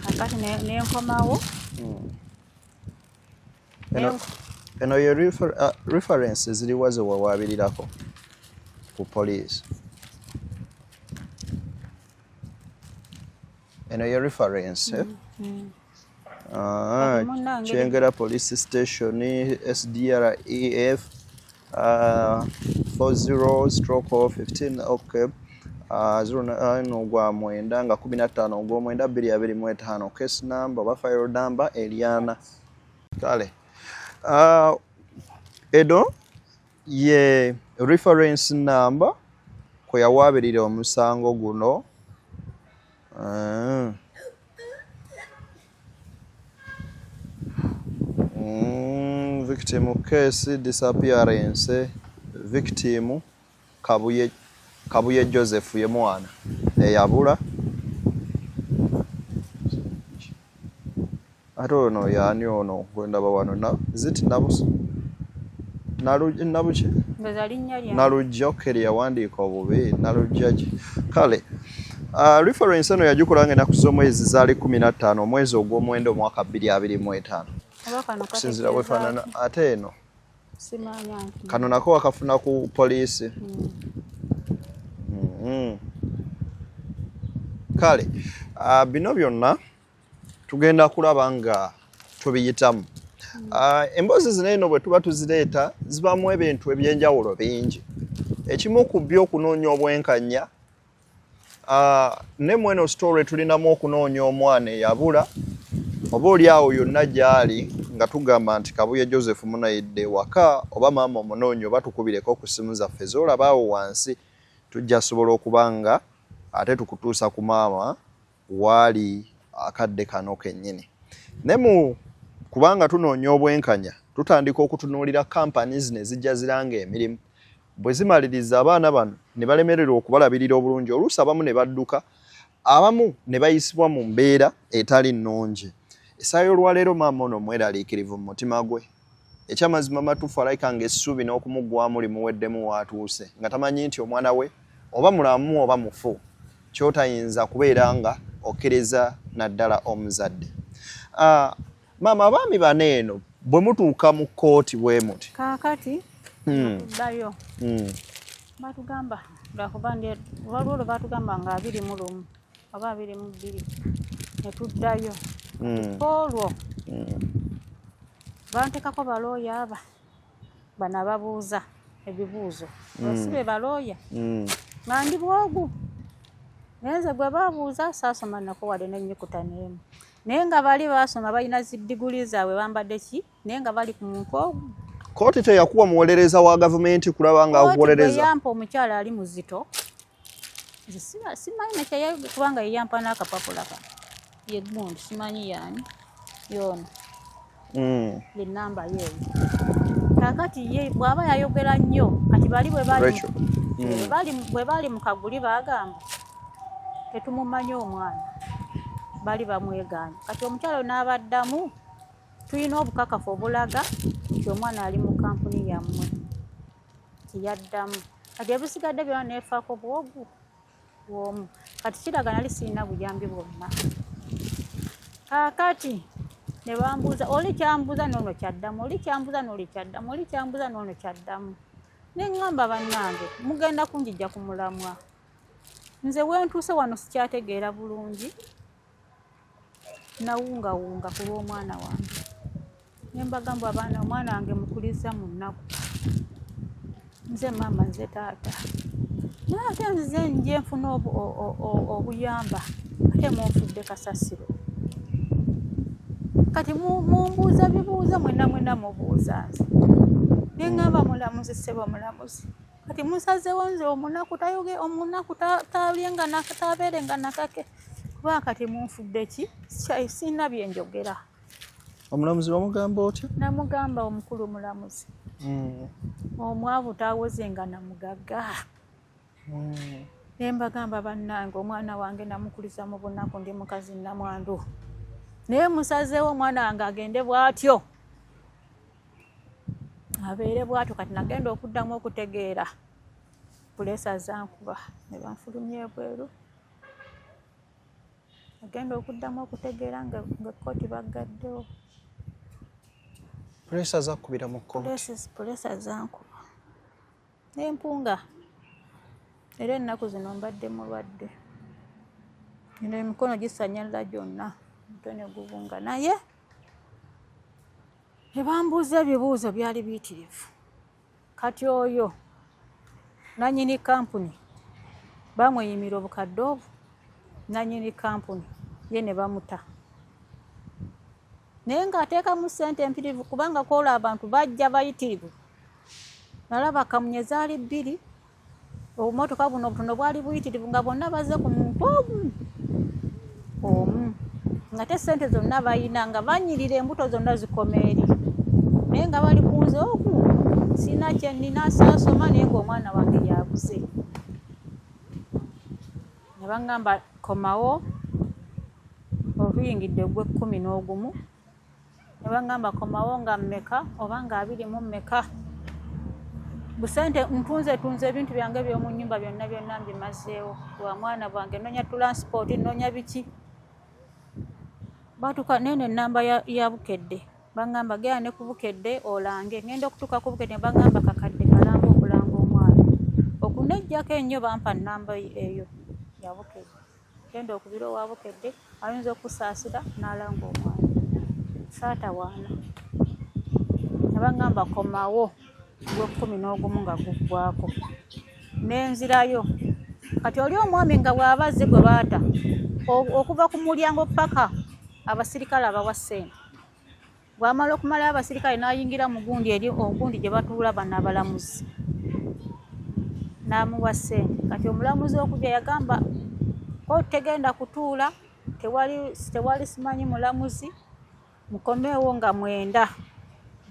kaakati nenkomawo eno ye reference ziriwa ze wawaabirirako ku poliisi eno ye reference Kyengera police station SDREF 40/15 okay 09 nga 15 ogw'omwenda 2025 case number oba file number Eliana kale edo ye reference number kwe yawaabirira omusango guno victim case disappearance victim Kabuye Joseph ye mwana eyabula ate ono yaani ono gwendaba wano ziti nabuki nalujja okeri yawandiika obubi nalujjaki kale reference eno yagikola ng'ennaku z'omwezi zaali 15 omwezi ogw'omwenda omwaka 2025 okusinziira bwefaanana ate eno kano nako wakafuna ku poliisi kale bino byonna tugenda kulaba nga tubiyitamu emboozi zino eno bwe tuba tuzireeta zibamu ebintu ebyenjawulo bingi ekimu ku byo okunoonya obwenkanya ne mweno story tulinamu okunoonya omwana eyabula oba oli awo yonna gy'ali nga tugamba nti Kabuye Joseph munayidde waka oba maama omunoonyi oba tukubireko ku simu zaffe z'olaba awo wansi tujja sobola okuba nga ate tukutuusa ku maama waali akadde kano kennyini ne kubanga tunoonya obwenkanya tutandika okutunuulira companies ne zijja ziranga emirimu bwe zimaliriza abaana bano ne balemererwa okubalabirira obulungi oluusi abamu ne badduka abamu ne bayisibwa mu mbeera etali nnungi essaawa olwaleero maama ono mweraliikirivu mu mutima gwe ekyamazima matuufu alayika ng'essuubi n'okumuggwamu limuweddemu waatuuse nga tamanyi nti omwana we oba mulamu oba mufu kyotayinza kubeera nga okkereza naddala omuzadde maama abaami bano eno bwe mutuuka mu kkooti bwe muti kaakati ddayo batugamba lwakuba waliwo lwe batugamba nga 21 oba 22 ne tuddayo olwo bantekako balooya aba bano ababuuza ebibuuzo osibe balooya nga ndi bwogu naye gwe babuuza saasoma nako wadde n'ennyukuta n'emu naye nga bali baasoma balina ziddiguli zaabwe bambadde ki naye nga bali ku muntu ogwo kooti teyakuwa muwolereza wa gavumenti kulaba nga akuwolereza yampa omukyala ali muzito simanyi nekyeyo kubanga yeyampa n'akapapula kano yegundi simanyi yaani yoona yenamba yeeyo kakati ye bw'aba yayogera nnyo kati bali bwe bali mu kaguli baagamba tetumumanyi omwana bali bamwegaanya kati omukyalo n'abaddamu tulina obukakafu obulaga nti omwana ali mu kampuni yammwe kiyaddamu kati ebisigadde byona neefaako bwogu bwomu kati kiraga nali sirina buyambi bwonna kakati ne bambuuza oli kyambuuza noono kyaddamu oli kyambuuza n'oli kyaddamu oli kyambuuza noono kyaddamu ne ŋŋamba bannange mugenda kunjijja ku mulamwa nze wentuuse wano sikyategeera bulungi nawungawunga ku lw'omwana wange ne mbagamba abaana omwana wange mukuliza mu nnaku nze maama nze taata naye ate nze nje nfuna obuyamba ate munfudde kasasiro kati mumbuuza bibuuza mwena mubuuza nze ne ŋŋamba mulamuzi ssebo mulamuzi kati musazeewo nze omunaku tabeerenga nakake kuba kati munfudde ki sirina byenjogera omulamuzi bamugamba otya namugamba omukulu mulamuzi omwavu tawozenga namugagga ne mbagamba bannange omwana wange namukuliza mu bunaku ndi mukazi namwandu naye musazeewo omwana wange agende bw'atyo abeere bw'atyo kati nagenda okuddamu okutegeera puleesa zankuba ne banfulumya ebweru agenda okuddamu okutegeera nga ekkooti baggaddewo puleesa zakkubira mu kkooti puleesa zankuba n'empunga era ennaku zino mbadde mulwadde eno emikono gisanyalira gyonna mutwe ne gubunga naye ne bambuuza ebibuuzo byali biyitirivu kati oyo nannyini kampuni bamweyimira obukadde obwo nannyini kampuni ye ne bamuta naye ng'ateekamu ssente empitirivu kubanga kwola abantu bajja bayitirivu nalaba kamunye zaali 2 obumotoka buno obutono bwali buyitirivu nga bonna bazze ku muntu omu nga te ssente zonna bayina nga banyirira embuto zonna zikoma eri naye naye nga bali kunze oku sina kye nnina saasoma naye ng'omwana wange yabuze. Ne baŋŋamba komawo oluyingidde ogw'11 ne baŋŋamba komawo nga mmeka oba nga 24 busente ntunze ebintu byange by'omu nnyumba byonna mbimazeewo lwa mwana bwange noonya transport noonya biki batuuka nene ennamba ya Bukedde baŋŋamba genda ne ku Bukedde olange ngenda okutuuka ku Bukedde baŋŋamba kakadde kalamba okulanga omwana okunejjako ennyo bampa nnamba eyo ya Bukedde genda okubira owa Bukedde ayinza okusaasira n'alanga omwana saatawaana ne baŋŋamba komawo gw'11 nga guggwako n'enzirayo kati oli omwami nga bw'abazze gwe baata okuva ku mulyango paka abasirikale abawa ssente bw'amala okumalayo abasirikale n'ayingira mu gundi eri ogundi gye batuula bano abalamuzi n'amuwa ssente kati omulamuzi okujja yagamba ko tegenda kutuula tewali simanyi mulamuzi mukomeewo nga 9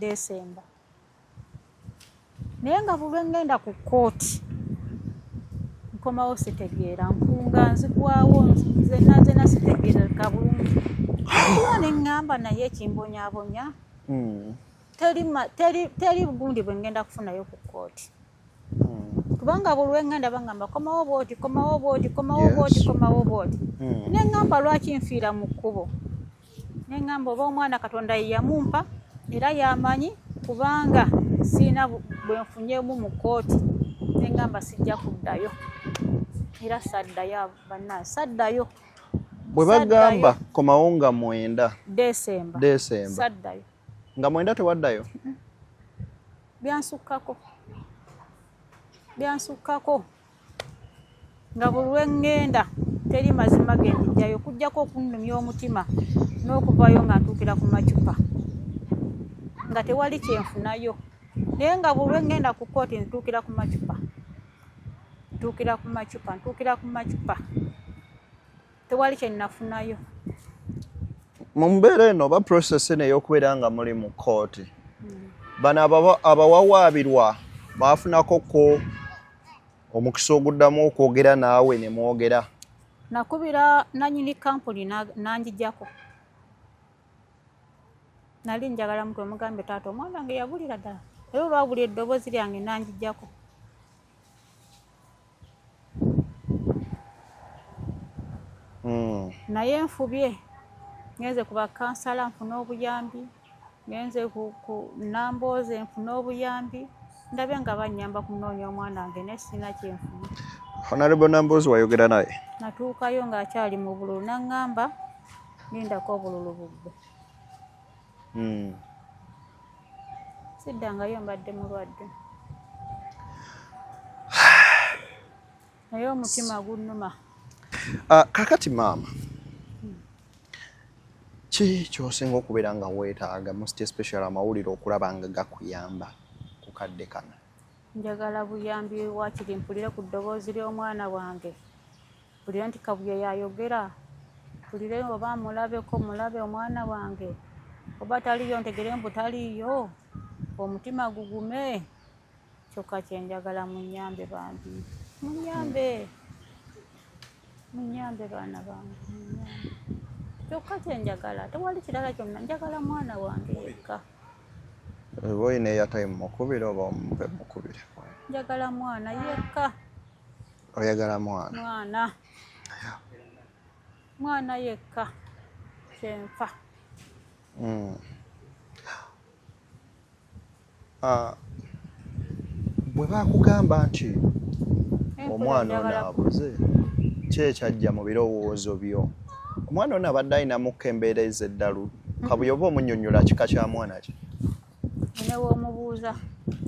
Desemba naye nga bulwe ngenda ku kooti nkomawo sitegeera nkunga nzigwawo zenna sitegeereka bulungi era ne ŋŋamba naye ekimbonyaabonya teri bugundi bwe ngenda kufunayo ku kooti kubanga bulwe ngenda baŋŋamba komawo bwoti ne ŋŋamba lwaki nfiira mu kkubo ne ŋŋamba oba omwana Katonda ye yamumpa era yamanyi kubanga siina bwe nfunyemu mu kooti ne ŋŋamba sijja kuddayo era saddayo bannange saddayo bwe bagamba komawo nga 9 Desemba saddayo nga 9 tewaddayo byansukkako nga bulwe ŋŋenda teri mazima gendijjayo kujjako okunnumya omutima n'okuvayo nga ntuukira ku macupa nga tewali kyenfunayo naye nga bulwe ŋŋenda ku kooti ntuukira ku macupa tewali kye nnafunayo mu mbeera eno oba process eno ey'okubeera nga muli mu kooti bano abawawaabirwa baafunako ko omukisa oguddamu okwogera naawe ne mwogera nakubira nanyini kampuni nanjijjako nali njagala mutwe mugambe taata omwana wange yabulira ddala era olwabuli eddoboozi lyange nanjijjako naye nfubye ngenze ku bakansala nfune obuyambi ngenze ku nambooze nfune obuyambi ndabe nga bannyamba kunoonya omwana wange naye sirina kyenfuna. Honorable Nambooze wayogera naye? Natuukayo ng'akyali mu bululu naŋŋamba gendako obululu bubbe. Siddangayo mbadde mulwadde naye omutima gunnuma. Kakati maama ki ky'osinga okubeera nga weetaaga most especially amawulire okulaba nga gakuyamba ku kadde kano? Njagala buyambi waakiri mpulire ku ddoboozi ly'omwana wange, mpulire nti Kabuye yayogera, mpulire oba mulabeko mulabe omwana wange, oba taliyo ntegere mbu taliyo, omutima gugume. Kyokka kye njagala munnyambe bambi, munnyambe baana bange, munnyambe. Kyokka kye njagala, tewali kirala kyonna, njagala mwana wange yekka. Oba oyina eyatayi mukubire oba omupe mukubire? Njagala mwana yekka. Oyagala mwana? Mwana yekka kyenfa. Bwe baakugamba nti omwana ono abuze, ki ekyajja mu birowoozo byo? Omwana ono abadde ayinamukko embeera ez'eddalu. Kabuye oba omunnyonnyola kika kya mwana ki? Ne w'omubuuza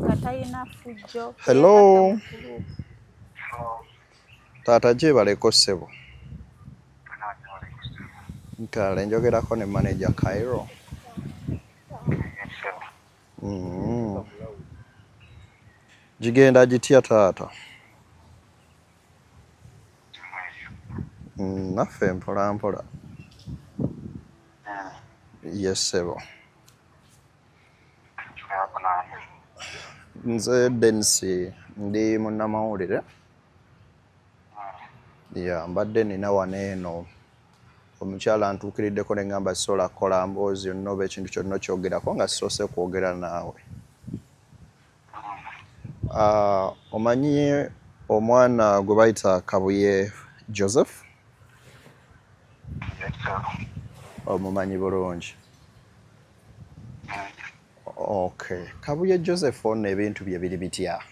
katayina fujjo. Hello. Taata gyebaleko ssebo. Nkale njogerako ne manager Cairo. Gigenda gitya taata? Naffe mpola mpola. Yes ssebo. Nze Dennis ndi munnamawulire. Mbadde nina wano eno omukyala antuukiriddeko ne ngamba sisobola kukola mboozi yonna oba ekintu kyonna kyogerako nga sisoose kwogera naawe. Omanyi omwana gwe bayita Kabuye Joseph? Omumanyi bulungi. Okay. Kabuye Joseph ono ebintu bye biri bitya?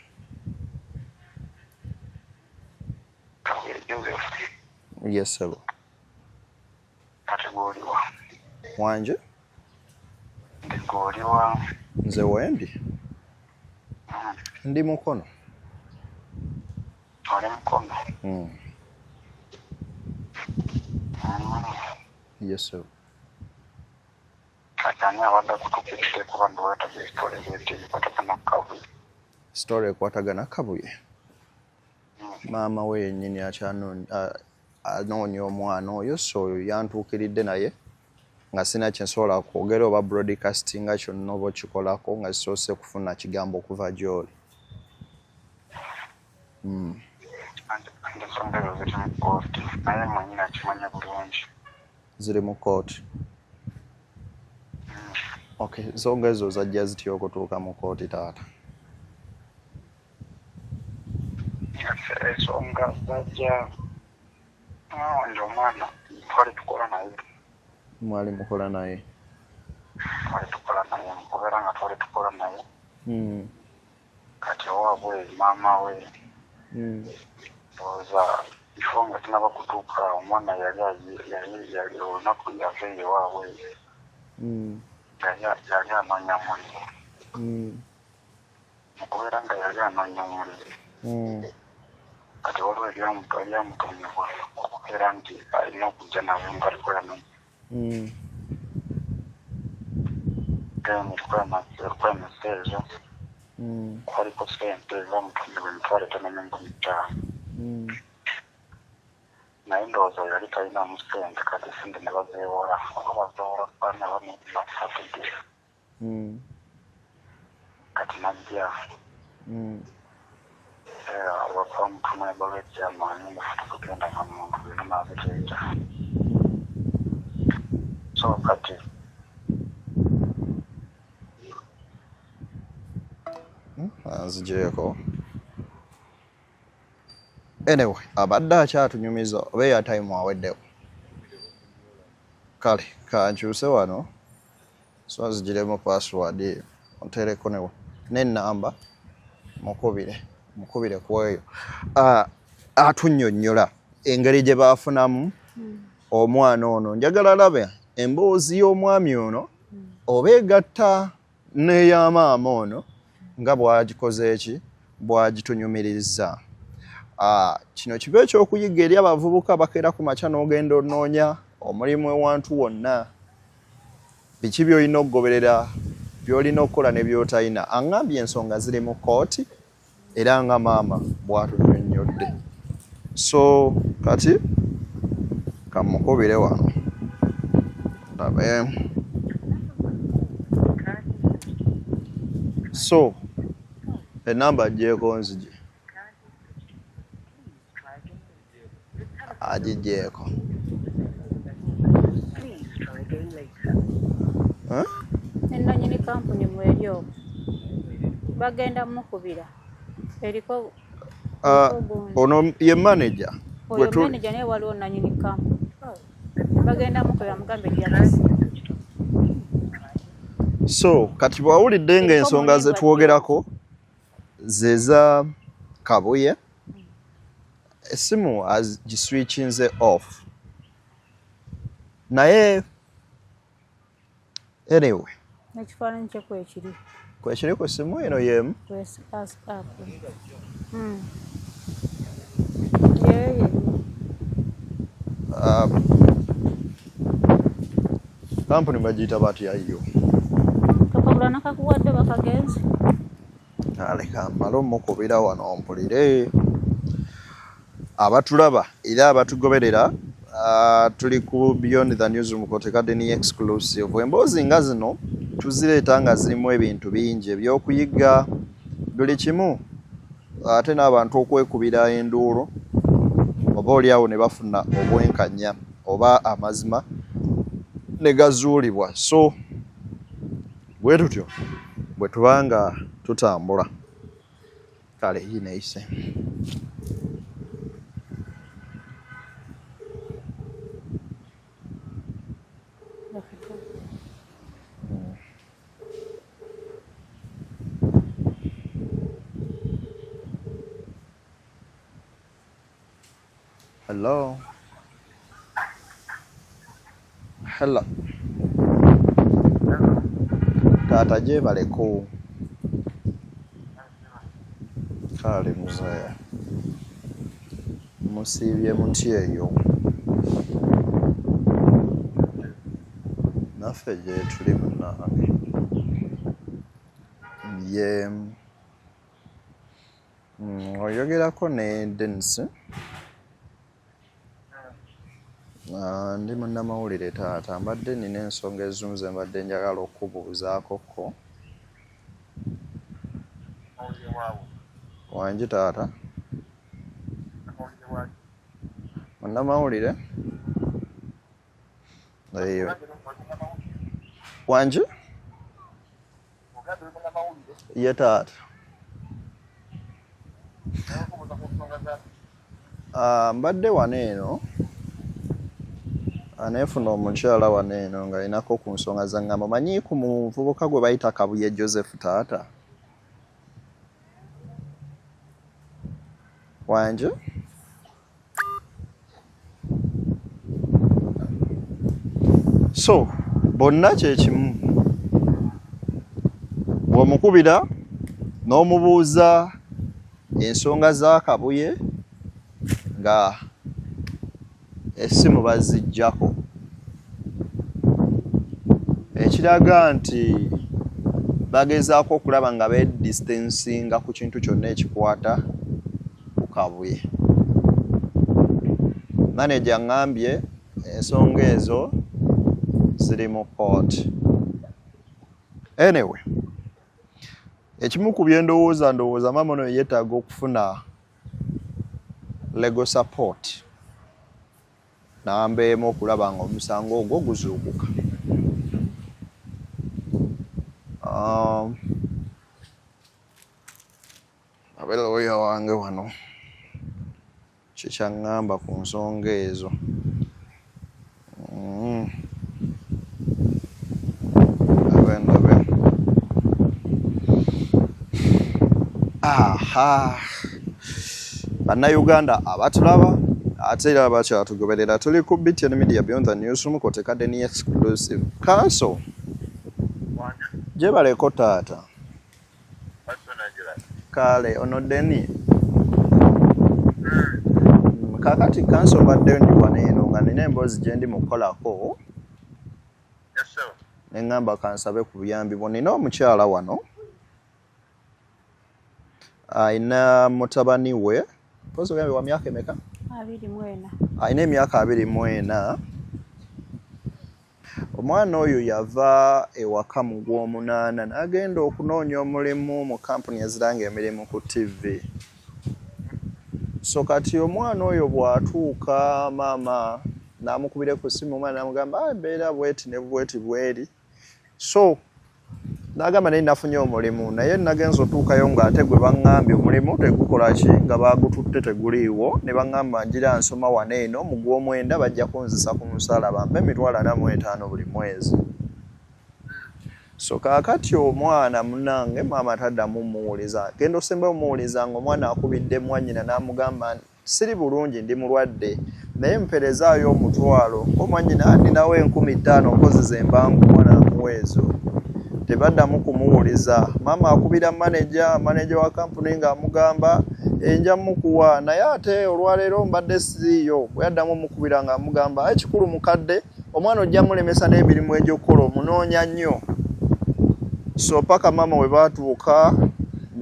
Kabuye Joseph. Yes, sir. Kategoriwa. Wanje? Ndigoriwa. Nze wendi? Ndi Mukono. Oli Mukono? Yes, sir. Kanyanya abadde akutuukiridde kuba ndiwetaga esitole z'eti ezikwatagana Kabuye. Story ekwatagana Kabuye? Maama we yennyini anoonya omwana oyo, so yantuukiridde naye nga sina kye nsobola kwogera oba broadcasting nga kyonna oba okikolako nga sisoose kufuna kigambo okuva gy'oli. Ensonga ezo ziri mu kkooti naye mwennyini akimanya bulungi. Ziri mu kkooti? Okay, ensonga ezo zajja zitya okutuuka mu kkooti taata? Ensonga zajja nti omwana twali tukola naye. Mwali mukola naye? Twali tukola naye mukubeera nga twali tukola naye. Kati owaabwe maama we ndowooza ifo nga tinaba kutuuka omwana yali olunaku yava ewaabwe yali anoonya muliro. Mukubeera nga yali anoonya muliro. Kati waliwo eryamutumibwa okubeera nti alina okujja nawe nga alikola naye. Requirements ezo kwaliko sente ezamutumibwa emitwalo 5,500. Naye ndowooza yali talinamu sente kati sente ne bazeewola oba bazeewola baana bamusatidde. Kati najja bamutuma ebaluwa ejjamaanyi mufuta kugenda nga muntu bino naabiteeta. So kati anzigyeko. Anyway, abadde akyatunyumiza oba airtime aweddewo. Kale kankyuse wano so nzigiremu password ontereko n'ennamba mukubire ku eyo. Atunnyonnyola engeri gye baafunamu omwana ono. Njagala alabe emboozi y'omwami ono oba egatta n'ey'amaama ono nga bwagikoze eki bwagitunyumirizza. Kino kiba ekyokuyiga eri abavubuka abakeera ku makya n'ogenda onoonya omulimu ewantu wonna. Biki by'olina okugoberera, by'olina okukola ne by'otalina. Aŋŋambye ensonga ziri mu kkooti era nga maama bw'atunnyonnyodde. So kati kamukubire wano ndabe. So enamba agyeko nzigi agigyeko. Ennanyini kampuni mweri bagenda mukubira eriko ono ye manager. Oyo manager naye waliwo nanyini kampuni bagenda mukubira mugambe lyakasi. So kati bwawulidde ng'ensonga ze twogerako zeza Kabuye, essimu giswitchinze off. Naye anyway N'ekifaananyi kye kwekiri. Kwekiri ku essimu eno yemu? Kampuni bagiyita batya yo? Kakabula nakakuwadde bakagenzi. Aleka mmale omukubira wano mpulire. Abatulaba era abatugoberera tuli ku Beyond the Newsroom Kotekadeni exclusive. Emboozi nga zino tuzireeta nga zirimu ebintu bingi ebyokuyiga buli kimu ate n'abantu okwekubira enduulu oba oliawo ne bafuna obwenkanya oba amazima ne gazuulibwa. So bwe tutyo bwe tubanga tutambula. Kale hii neise Hello. Hello. Tata je baleko. Kale muzaya. Musibye muti eyo. Naffe gye tuli munaani. Ye. Oyogerako ne Dennis. Ndi munnamawulire taata, mbadde nina ensonga ezimu ze mbadde njagala okubuuzaakoko. Wangi taata? Munnamawulire? Eyo. Wangi? Ye taata. Mbadde wano eno. Aneefuna omukyala wano eno ng'alinako ku nsonga za ngamba. Manyi ku muvubuka gwe bayita Kabuye Joseph taata? Wangi? So, bonna kye kimu. Bw'omukubira n'omubuuza ensonga za Kabuye nga essimu baziggyako, ekiraga nti bagezaako okulaba nga beedistansinga ku kintu kyonna ekikwata ku Kabuye. Maneja ngambye ensonga ezo ziri mu court. Anyway, ekimu ku bye ndowooza maama ono yeetaaga okufuna legal support. Nambeemu okulaba nga omusango ogwo guzuukuka. Abe lawyer wange wano kikyaŋŋamba ku nsonga ezo. Bannayuganda abatulaba ate era abakyatugoberera, tuli ku BTN Media Beyond the Newsroom kotekadde ni exclusive. Council gye baleko taata. Kale ono Deni. Kakati council badde ndi wano eno nga nina emboozi gye ndi mukolako. Ne ngamba kansabe ku buyambi bwo. Nina omukyala wano ayina mutabani we. Pozo gambe wa myaka emeka? 24. Ayina emyaka 24. Omwana oyo yava ewaka mu Gw'omunaana n'agenda okunoonya omulimu mu kampuni eziranga emirimu ku TV. So kati omwana oyo bw'atuuka maama n'amukubire ku ssimu, omwana n'amugamba mbeera bweti ne bweti bweri. So n'agamba naye nafunye omulimu, naye nagenza otuukayo ng'ate gwe baŋŋambye omulimu tegukola ki, nga baagututte teguliiwo. Ne baŋŋamba njira nsoma wano eno mu Gw'omwenda bajja kunzisa ku musaala bampe $45 buli mwezi. So kaakati omwana munnange maama taddamu muwuliza. Genda osembayo muwuliza ng'omwana akubidde mwannyina n'amugamba siri bulungi ndi mulwadde naye mperezaayo omutwalo. Omwannyina ninawo 15,000 mpozi ze mbangu mwana muweezo. Tebaddamu kumuwuliza. Maama akubira maneja wa kampuni ng'amugamba enja mukuwa, naye ate olwaleero mbadde siriiyo. Bwe yaddamu omukubira ng'amugamba ekikulu mukadde omwana ojja mulemesa n'emirimu egy'okukola omunoonya nnyo. So paka maama we baatuuka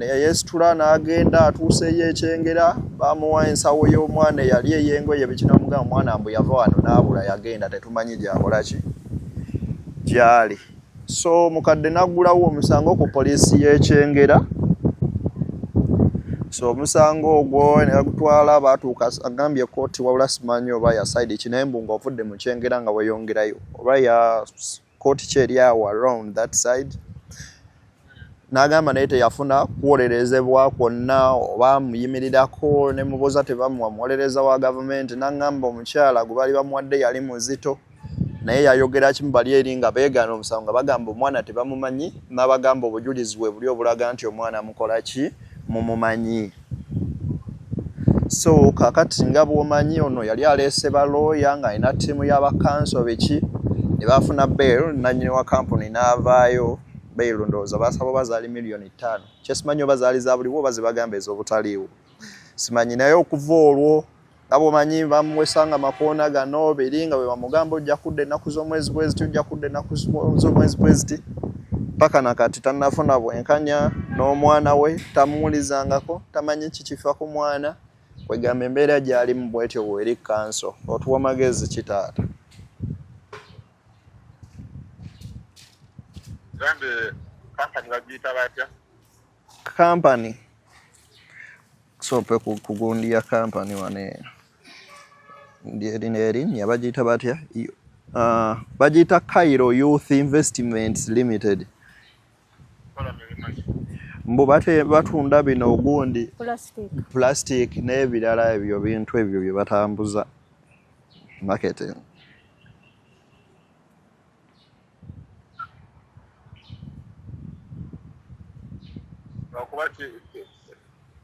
yeesitula n'agenda atuuseyo ekyengera, baamuwa ensawo y'omwana eyali ey'engoye bikino, amugamba omwana mbu yava wano n'abula yagenda tetumanyi gy'akola ki gy'ali. So mukadde n'aggulawo omusango ku poliisi y'ekyengera so omusango ogwo ne bagutwala baatuuka agambye kooti wabula simanyi oba ya side kinembu ng'ovudde mu kyengera nga weyongerayo oba ya kooti kyeri awo around that side n'agamba naye teyafuna kuwolerezebwa kwonna oba muyimirirako ne mubuuza tebamuwa muwolereza wa gavumenti n'agamba omukyala gwe bali bamuwadde yali muzito naye yayogera kimu bali eri nga beegaana omusango nga bagamba omwana tebamumanyi n'abagamba obujulizi bwe buli obulaga nti omwana mukola ki mumumanyi so kakati nga bw'omanyi ono yali aleese balooya ng'alina ttiimu y'abakanso biki ne bafuna bail nannyini wa kampuni n'avaayo bail ndowooza basaba bazaali $5,000,000 kyesimanyi oba zaali za buliwo oba zibagamba ez'obutaliiwo simanyi naye okuva olwo nga bw'omanyi bamuwesanga makoona gano biri nga bwe bamugamba ojja kudda ennaku z'omwezi bweziti ojja kudda ennaku z'omwezi bweziti paka nakati tannafuna bwenkanya n'omwana we tamuwulizangako tamanyi kikifa ku mwana kwegamba embeera gy'alimu bwetyo bweri kanso otuwa magezi kitaata kampani sope kugundia kampani wane erinnya bagiyita batya bagiyita Cairo Youth Investments Limited mbu batunda bino ogundi plastic n'ebirala ebyo bintu ebyo bye batambuza marketing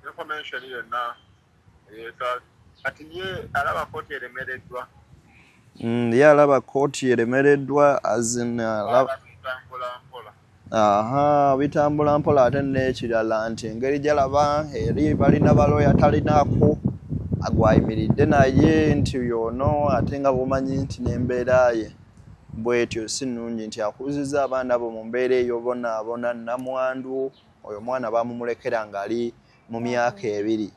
information yonna ati ye alaba kooti eremereddwa ye alaba kooti eremereddwa bitambula mpola ate n'ekirala nti engeri gyalaba eri balina balooya talinaako agwayimiridde naye nti yono ate nga bumanyi nti n'embeera ye bwetyo si nnungi nti akuziza abaana bo mu mbeera ey'obonaabona nnamwandu oyo mwana bamumulekera ng'ali mu myaka 2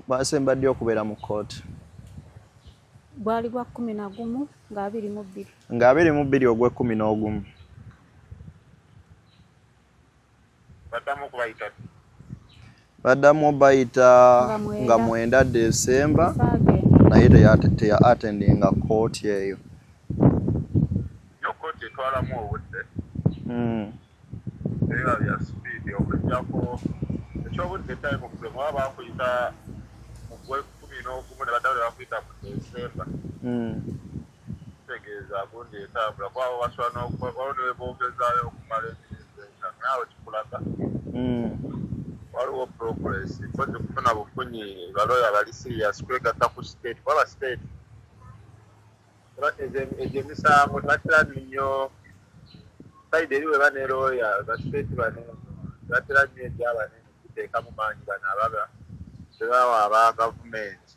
basembadde okubeera mu kooti gwali gwa 11 nga 22 ogw'e11 baddamu bayita nga 9 Desemba naye teya attendinga kooti eyo etwalamu obudde era bya speed okujjako ekyobudde time okugema baba bakuyita mu gwe 11 ne baddayo bakuyita mu Desemba tegeeza gundi etambula kwabo basobola n'okubawo boogezaayo okumala emiriza nawe kikulaga waliwo progress kozi kufuna bufunyi balooya bali serious kwegatta ku state kwaba state egyo emisango tebatera nnyo saidi eriwe banerooya bastate batera nnyo ebyabanene kuteeka mu maanyi bano ababa tebawa aba gavumenti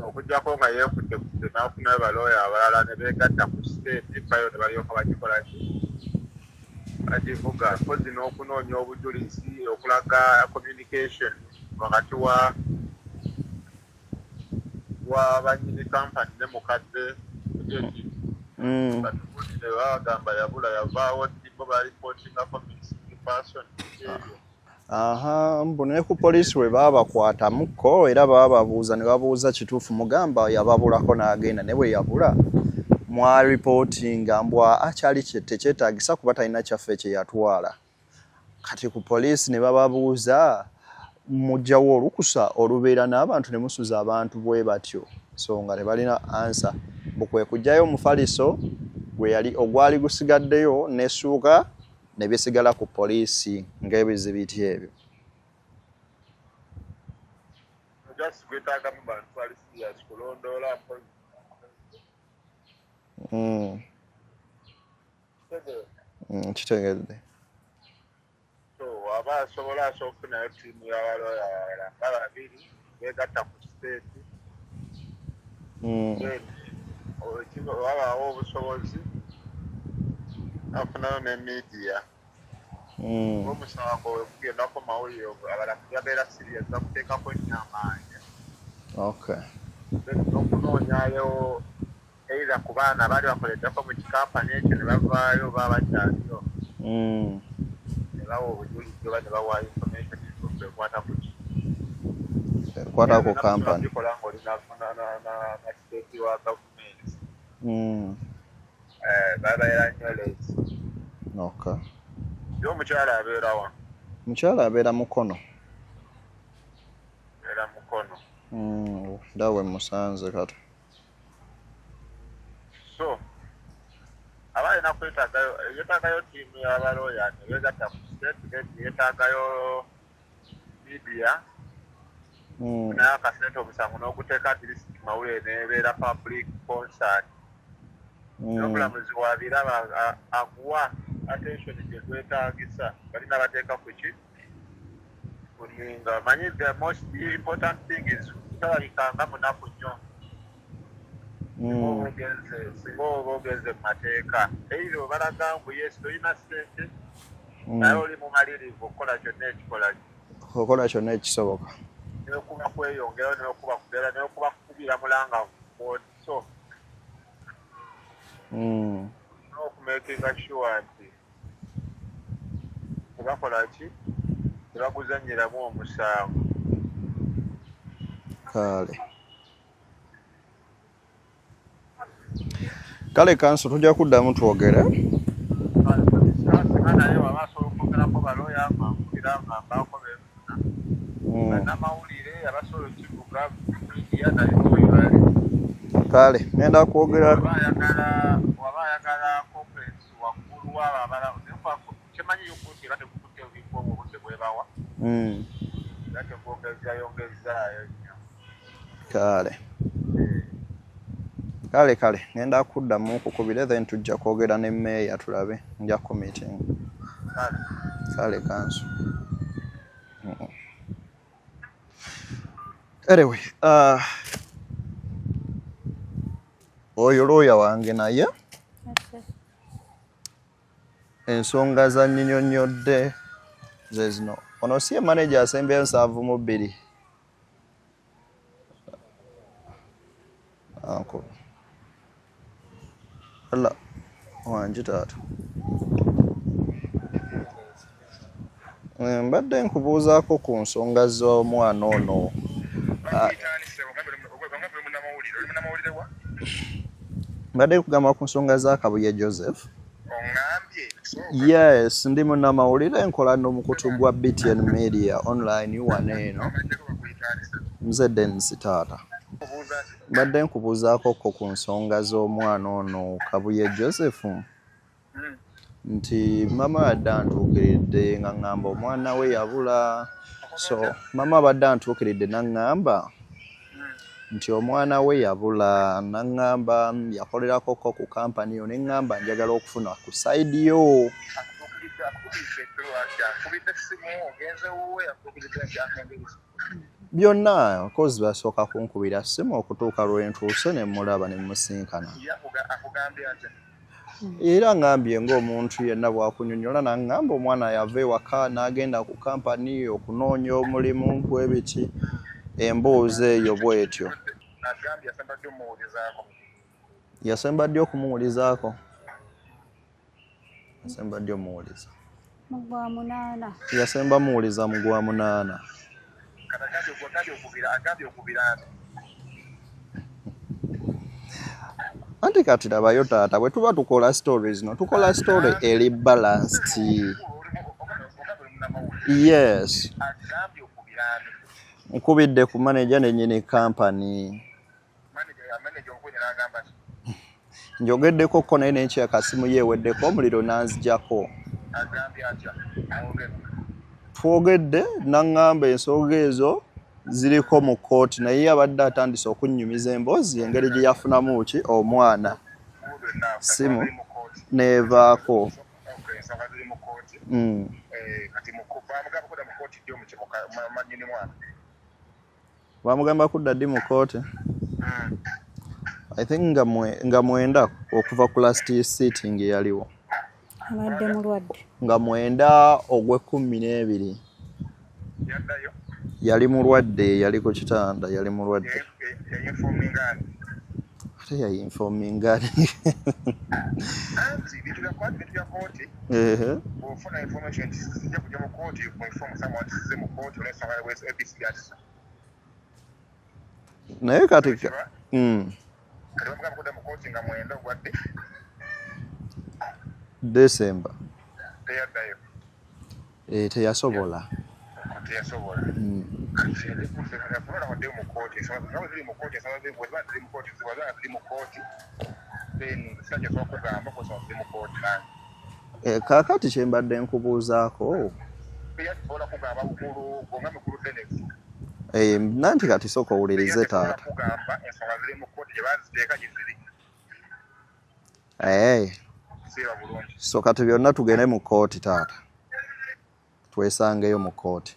okujjako nga yeekutte n'afunayo balooya abalala ne beegatta ku state efayo ne balyoka bagikolaki bagivuga kozi n'okunoonya obujulizi okulaga communication wakati wa banyini kampani ne mukadde batubulire bagamba yabula yavaawo tibo balipootingako missing person mbu ne ku poliisi we baabakwatamuko era baababuuza ne babuuza kituufu mugamba yababulako n'agenda ne bwe yabula mwaripootinga mbwa akyali tekyetaagisa kuba talina kyaffe kye yatwala kati ku poliisi ne bababuuza mujjawo olukusa olubeera n'abantu ne musuza abantu bwe batyo so nga tebalina ansa bukwe kujjayo omufaliso gwe yali ogwali gusigaddeyo n'essuuka ne bisigala ku poliisi ng'ebizibiti ebyo kitegedde aba asobola okufunayo ttiimu y'abalooya abalala nga 2 beegatta ku state wabaawo obusobozi afunayo ne media omusango wegugendako mawulire abalamu yabeera sirias bakuteekako nnyo amaanyi n'okunoonyayo either ku baana baali bakoleddeko mu kikampani ekyo ne bavaayo babakyaliyo ne bawa obujulizi oba ne bawa information ekwata ku ki ekwata ku kampani gikola ng'olina na state wa gavumenti babayera nnyo leesi okay ye omukyala abeera wa mukyala abeera Mukono era Mukono ndawe musanze kati so abalina yeetaagayo ttiimu y'abalooya ne beegatta ku state yeetaagayo media naye akasente omusango n'oguteeka at least mawulire nebeera public concert n'omulamuzi wabiraba aguwa attention gye twetaagisa balina bateeka ku ki kulinga manyi the most important thing is talabikanga munaku nnyo singa oba ogenze mu mateeka eiro balaga ngu yes tolina sente naye oli mumalirivu okukola kyonna ekikola okola kyonna ekisoboka neokuba kweyongerayo neokuba kubeera neokuba kukubira mulanga so n'okumakinga sure nti tebakola ki tebaguzanyiramu omusango kale kanso tujja kuddamu twogere naye waba asobola okwogerako balooya ngambulira ngambaako befuna bannamawulire abasobola okivuga midiya naye kale ngenda kwogerako waba ayagala conference waggulu wabo abala kyemanyi yokuti era tekukutte obintu obwo obudde bwebawa era tekwogezzayongezaayo nnyo kale ngenda kuddamu kukubire then tujja kwogera ne meeya tulabe nja committing kale kanso anyway oyo looya wange naye ensonga za nnyinnyonnyodde ze zino ono si ye manager asembye 72 anko ala wangi taata mbadde nkubuuzaako ku nsonga z'omwana ono mbadde kugamba ku nsonga za Kabuye Joseph yes ndi munnamawulire nkola n'omukutu gwa BTN Media online wano eno mzeddensi taata mbadde nkubuuzaako ku nsonga z'omwana ono Kabuye Joseph nti mama abadde antuukiridde nga ŋŋamba omwana we yabula so mama abadde antuukiridde naŋŋamba nti omwana we yabula naŋŋamba yakolerako ku kampani yo ne ŋŋamba njagala okufuna ku sayidi yo byonna kozi basooka kunkubira ssimu okutuuka lwe ntuuse ne mulaba ne musinkana era ngambye ng'omuntu yenna bw'akunyonnyola naŋŋamba omwana yava ewaka n'agenda ku kampani okunoonya omulimu gw'ebiki emboozi eyo bw'etyo yasemba ddi okumuwulizaako yasemba ddi omuwuliza yasemba muwuliza mu gwa munaana anti kati labayo taata bwe tuba tukola stories no tukola story eri balanced yes nkubidde ku manager nennyini kampani njogeddeko ko naye n'ekyakasimu yeeweddeko omuliro n'anzijjako twogedde naŋŋamba ensonga ezo ziriko mu kooti naye abadde atandise okunnyumiza emboozi engeri gye yafunamu ki omwana simu neevaako bamugamba kudda ddi mu kooti I think nga mwenda okuva ku last sitting yaliwo abadde mulwadde nga mwenda ogw'12 yali mulwadde yali ku kitanda yali mulwadde ate yainfominga anti bintu bya kooti ofuna information sijja kujja mu kooti ku inform someone size mu kooti olwensonga ABC atisa naye kati kati bamugamba kudda mu kooti nga mwenda ogwadde December teyaddayo teyasobola teyasobola wadde mu kooti nga ziri mu kooti ziba ziri mu kooti ziba ziri mu kooti then kisajja twakugamba kusoma ziri mu kooti nange kaakati kye mbadde nkubuuzaako ola kugamba bukulu gonga mikulu Dennis nanti kati sooka owulirize taata kugamba ensonga ziri mu kooti gye baziteeka gye ziri siba bulungi so kati byonna tugende mu kooti taata twesangeyo mu kooti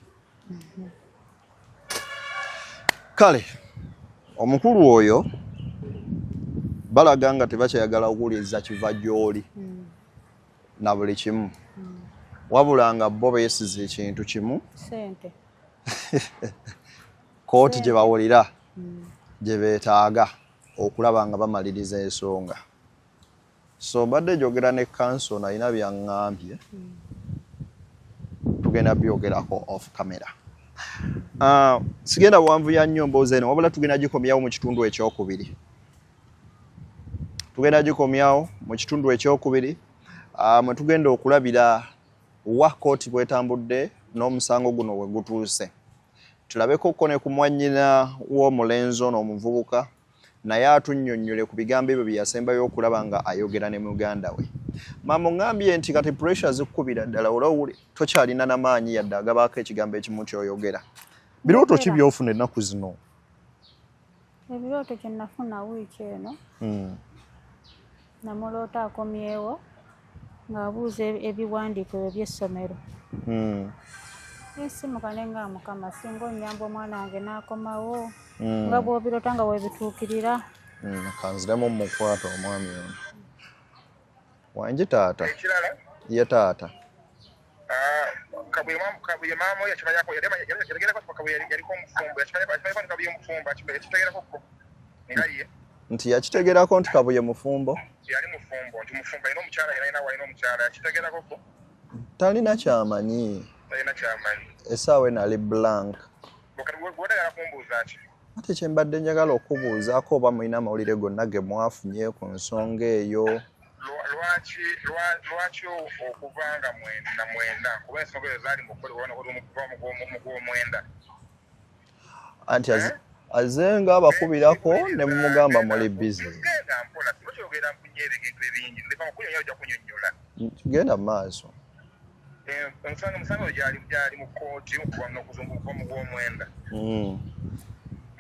kale omukulu oyo balaga nga tebakyayagala okuwuliriza kiva gy'oli na buli kimu wabula nga bo beesize ekintu kimu sente kooti gye bawulira gye beetaaga okulaba nga bamaliriza ensonga so mbadde jogera ne kansona alina byaŋŋambye tugenda byogerako off camera sigenda buwanvu ya nnyo mboozi eno wabula tugenda gikomyawo mu kitundu ekyokubiri mwe tugenda okulabira wa kooti bwetambudde n'omusango guno we gutuuse tulabeko ko ne ku mwannyina w'omulenzi ono omuvubuka naye atunnyonnyole ku bigambo ebyo bye yasembayo okulaba nga ayogera ne muganda we maama oŋŋambye nti kati pressure zikkubira ddala olwawuli tokyalina n'amaanyi yadde agabaako ekigambo ekimu ky'oyogera birooto ki by'ofuna ennaku zino ebirooto kye nafuna wiiki eno namuloota akomyewo ng'abuuza ebiwandiiko eby'essomero nsimukane nga mukama singa onnyamba omwana wange n'akomawo nga bw'obiroota nga weebituukirira kanziremu mukwata omwami ono wangi taata ekirala ye taata kabuye maama oyo akimanyaako yategerako kabuye yaliko omufumbo yakimanyako nti kabuye mufumbo yakitegerako nga ye nti yakitegerako nti kabuye mufumbo yali mufumbo nti mufumbo alina omukyala alina omukyala yakitegerako talina kyamanyi essaawa nali blank bwotagala kumbuuza ki ate kye mbadde njagala okubuuzaako oba mulina amawulire gonna ge mwafunye ku nsonga eyo lwaki okuva nga mwenda kuba ensonga ezo zaali mugwomwenda anti aze nga abakubirako ne mumugamba muli bizi genda mpola sibakyogera mpunyeera ebintu ebingi nzeka mukunyonyola ojja kunyonyola tugenda mu maaso omusango gyali mu kooti okuva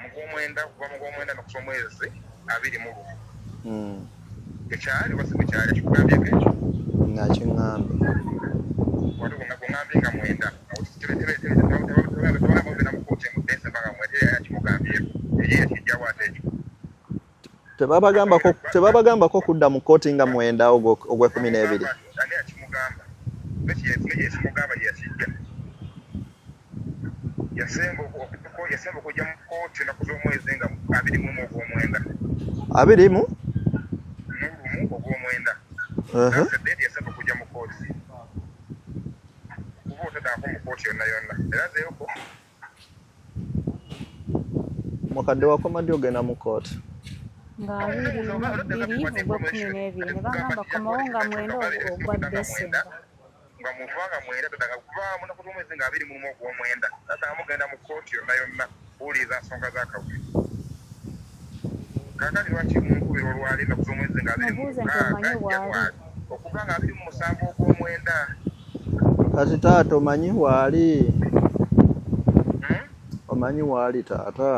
mugwomwenda kuva mugwomwenda nokusa omwezi 21 ekyali oba sibukyali ekikugambyeko ekyo nakiŋŋambye wati kuŋŋambye nga mwenda tebagenda mu kooti mu December nga mwenda yakimugambyeko eye yakijjawo ate ekyo tebabagambako kudda mu kooti nga mwenda ogw'ekumi n'ebiri ani yakimugamba ekimugamba gye yakijja yasemba okujja mu kooti enaku z'omwezi nga 21 ogw'omwenda 21 ogw'omwenda date yasemba okujja mu kooti kuba otadaako mu kooti yonna yonna era zeeko mukadde wakoma ddi ogenda mu kooti nga 22 ogw'ekumi ne bagamba komawo nga mwenda ogwa December nga muva nga mwenda tadaga kuva munaku z'omwezi nga 21 ogw'omwenda tadaga mugenda mu kooti yonna yonna kuwuliriza nsonga za kabuye kakati lwaki munkubira olwali ennaku z'omwezi nga 21 okuva nga 27 ogw'omwenda kati taata omanyi waali omanyi waali taata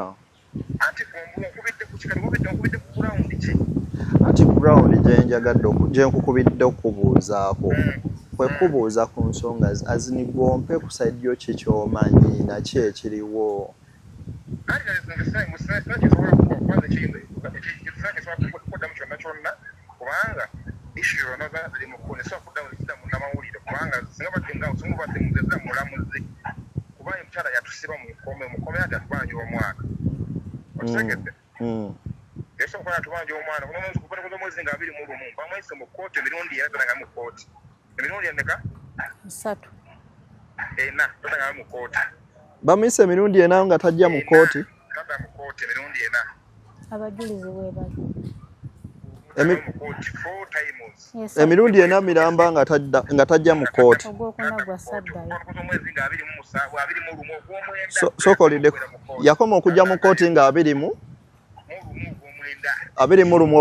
anti nkubidde ku kikati nkubidde ku gurawundi ki ati gurawundi gyenkukubidde okubuuzaako kwe kubuuza ku nsonga azinigompe ku saijjo ki kyomanyi naki ekiriwo kuddamu kyonna kyonna kubanga ishu yonna ziri mukunesobola kuddamu nekidda munnamawulire kubanga singa badde muzeza mulamuzi kubanga omukyala yatusiba mukome ati atubanja omwaka okitegedde esobola omwana tubanja omwana kuno kupata kuzo mwezi nga 21 bamwise mu kooti emirundi yatanga mu kooti emirundi endeka 3 ena tatanga mu kooti bamwise emirundi ena nga tajja mu kooti tata mu kooti emirundi ena abajulizi bwe bali emirundi ena miramba nga tajja mu kooti sokolidde yakoma okujja mu kooti nga 21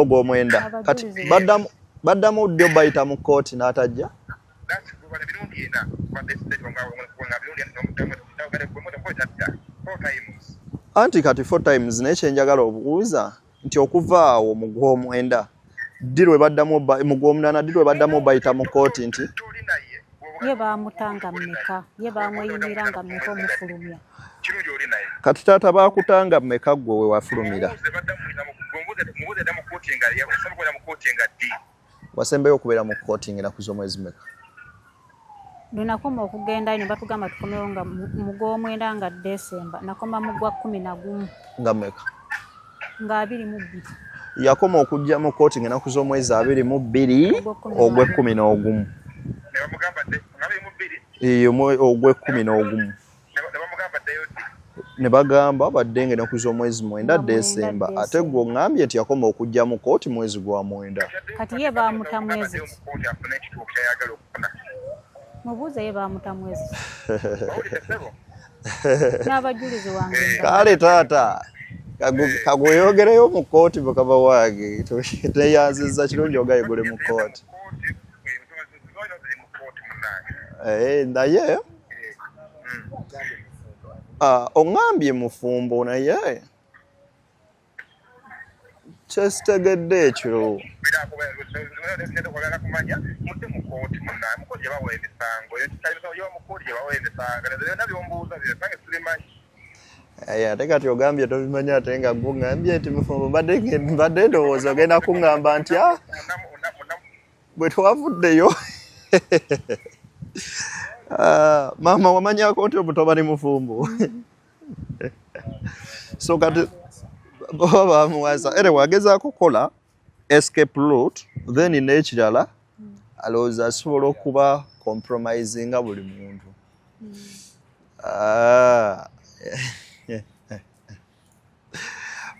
ogw'omwenda kati baddamu ddyo bayita mu kooti n'atajja anti kati 4 times naye kyenjagala obuuza nti okuva awo mu gw'omwenda ddi lwe baddamu mu gw'omunaana ddi lwe baddamu bayita mu kooti nti ye baamutanga mmeka ye baamweyimira nga mmeka omufulumya kati taata baakutanga mmeka gwe we wafulumira wasembeyo okubeera mu kooti ng'enaku z'omwezi mmeka lwe nakoma okugenda ne batugamba tukomewo nga mu gw'omwenda nga Desemba nakoma mu gwa 11 nga mmeka nga 22 yakoma okujja mu kooti ng'enaku z'omwezi 22 ogw'e11 ogw'e11 ne bagamba badde ng'enaku z'omwezi 9 Desemba ate gwe oŋŋambye nti yakoma okujja mu kooti mwezi gwa 9 kati ye baamuta mwezi mubuuze ye baamuta mwezi n'abajulizi wange kale taata kagweyogereyo mu kooti mukama wange teyanziza kirungi ogayegule mu kooti naye oŋŋambye mufumbo naye kyesitegedde ekyo ate kati ogambye tobimanya ate nga guŋŋambye nti mufumbo mbadde ndowooza ogenda kuŋŋamba nti bwe twavuddeyo maama wamanyako nti obutoba ni mufumbo so kati baba bamuwaza ere wagezaako kukola escape route then n'ekirala alowooza asobola okuba compromisinga buli muntu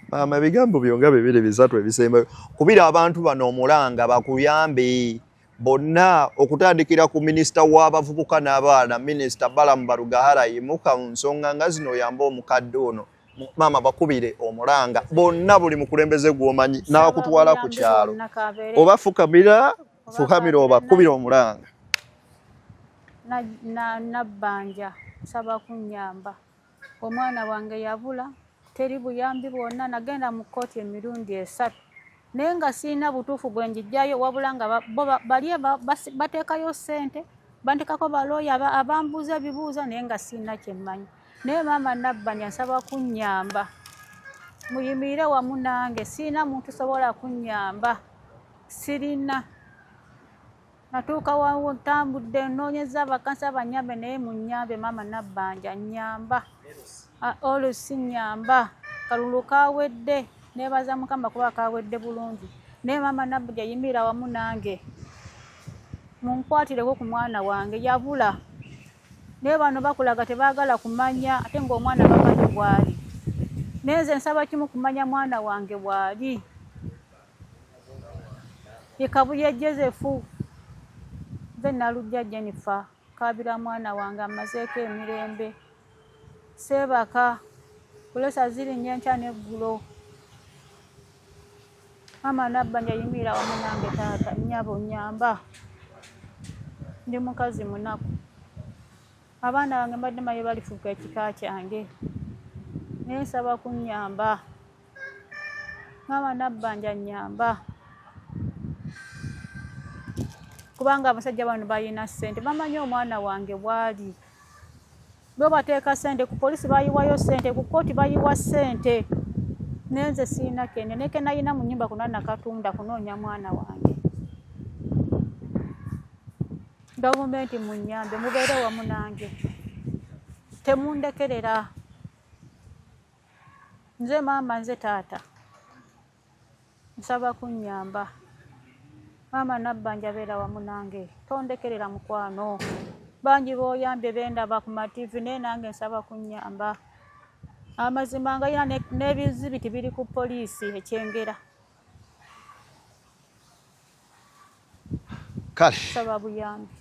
maama ebigambo byonga 2-3 ebisembayo kubira abantu bano omulanga bakuyambe bonna okutandikira ku minisita w'abavubuka n'abaana minisita Balamu Barugahara yimuka mu nsonga nga zino oyamba omukadde ono maama bakubire omulanga bonna buli mukulembeze gw'omanyi n'akutwala ku kyalo oba fukamira oba kubira omulanga nabbanja saba kunyamba omwana wange yabula teri buyambi bwonna nagenda mu kooti emirundi 3 naye nga siina butuufu bwe njijjayo wabula nga bali bateekayo ssente bandikako balooya abambuuza ebibuuzo naye nga siina kyemmanyi naye maama nabbanja nsaba kunnyamba muyimirire wamu nange siina muntu sobola kunnyamba sirina natuuka wawo ntambudde nnoonyeza bakansi abanyambe naye munnyambe maama nabbanja nnyamba olusi nnyamba kalulu kawedde nebaza mukama kuba kawedde bulungi naye maama nabbanja yimirira wamu nange munkwatireko ku mwana wange yabula naye bano bakulaga tebaagala kumanya ate ng'omwana bamanyi bw'ali naye nze nsaba kimu kumanya mwana wange bw'ali ye Kabuye Josefu nze Nalujja Jennifer kabira mwana wange amazeeko emirembe Sebaka kulesa ziri nyenkya n'eggulo maama nabbanja yimirira wamu nange taata nnyabo nnyamba ndi mukazi munaku abaana bange mbadde maye balifuuka ekika kyange naye nsaba kunnyamba maama nabbanja nnyamba kubanga abasajja bano balina ssente bamanyi omwana wange bw'ali bo bateeka ssente ku poliisi bayiwayo ssente ku kooti bayiwa ssente naye nze siina kende naye kenayina mu nnyumba kuno nakatunda kunoonya mwana wange gavumenti munnyambe mubeere wamu nange temundekerera nze maama nze taata nsaba kunnyamba. Maama Nabbanja beera wamu nange, tondekerera mukwano. Bangi b'oyambye bendaba ku mativi naye nange nsaba kunnyamba. Amazima nga yina n'ebizibiti biri ku poliisi ekyengera. Kale. Nsaba buyambi.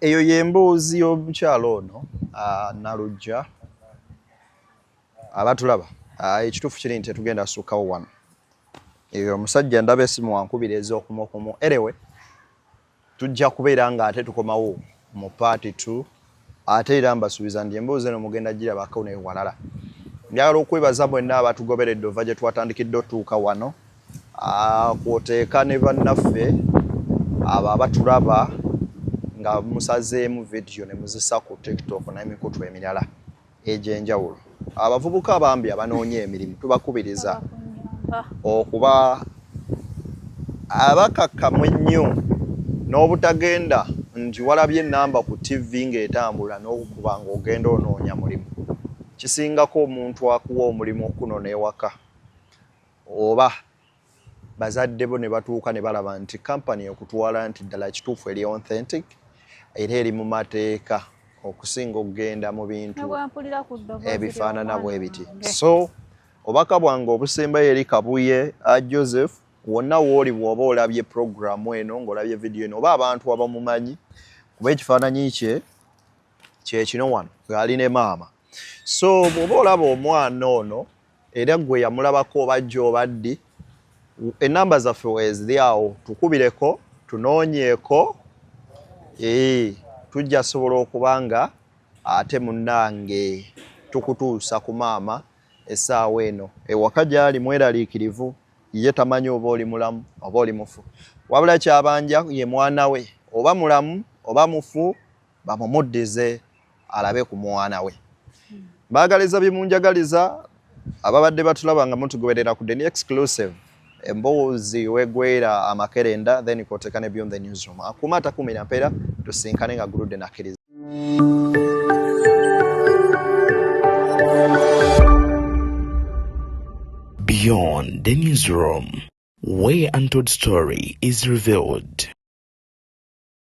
Eyo y'emboozi y'omukyalo ono Nalujja. Abatulaba ekituufu kiri nti tetugenda kusukkawo wano. Eyo omusajja ndaba essimu wankubiriza okumu erewe tujja kubeera nga ate tukomawo mu part 2 ate era mbasuubiza nti emboozi eno mugenda girabako ne walala. Njagala okwebaza mwenna abatugoberedde ova gye twatandikidde otuuka wano kwoteeka ne bannaffe abo abatulaba nga musazeemu vidiyo ne muzisa ku TikTok n'emikutu emirala egy'enjawulo. Abavubuka abambi abanoonya emirimu tubakubiriza okuba abakakkamu ennyo n'obutagenda nti walabye ennamba ku TV ng'etambula n'okuba ng'ogenda onoonya mulimu. Kisingako omuntu akuwa omulimu okuno n'ewaka oba bazadde bo ne batuuka ne balaba nti kampani okutwala nti ddala kituufu eri authentic era eri mu mateeka okusinga okugenda mu bintu ebifaanana bwe biti. So obaka bwange obusembayo eri Kabuye Joseph wonna wooli bw'oba olabye programu eno ng'olabye vidiyo eno oba abantu abamumanyi kuba ekifaananyi kye kino wano ng'ali ne maama. So bw'oba olaba omwana ono era gwe yamulabako obajja obaddi ennamba zaffe weeziri awo tukubireko tunoonyeeko tujja sobola okuba nga ate munnange tukutuusa ku maama essaawa eno ewaka gy'ali mweraliikirivu ye tamanyi oba oli mulamu oba oli mufu wabula kyabanja ye mwana we oba mulamu oba mufu bamumuddize alabe ku mwana we. Baagaliza byemunjagaliza ababadde batulaba nga mutugoberera ku The Exclusive emboozi wegwera amakerenda then kwoteeka ne Beyond the Newsroom akumata 10 mpera tusinkane nga gulude nakkiriza. Beyond the Newsroom, where untold story is revealed.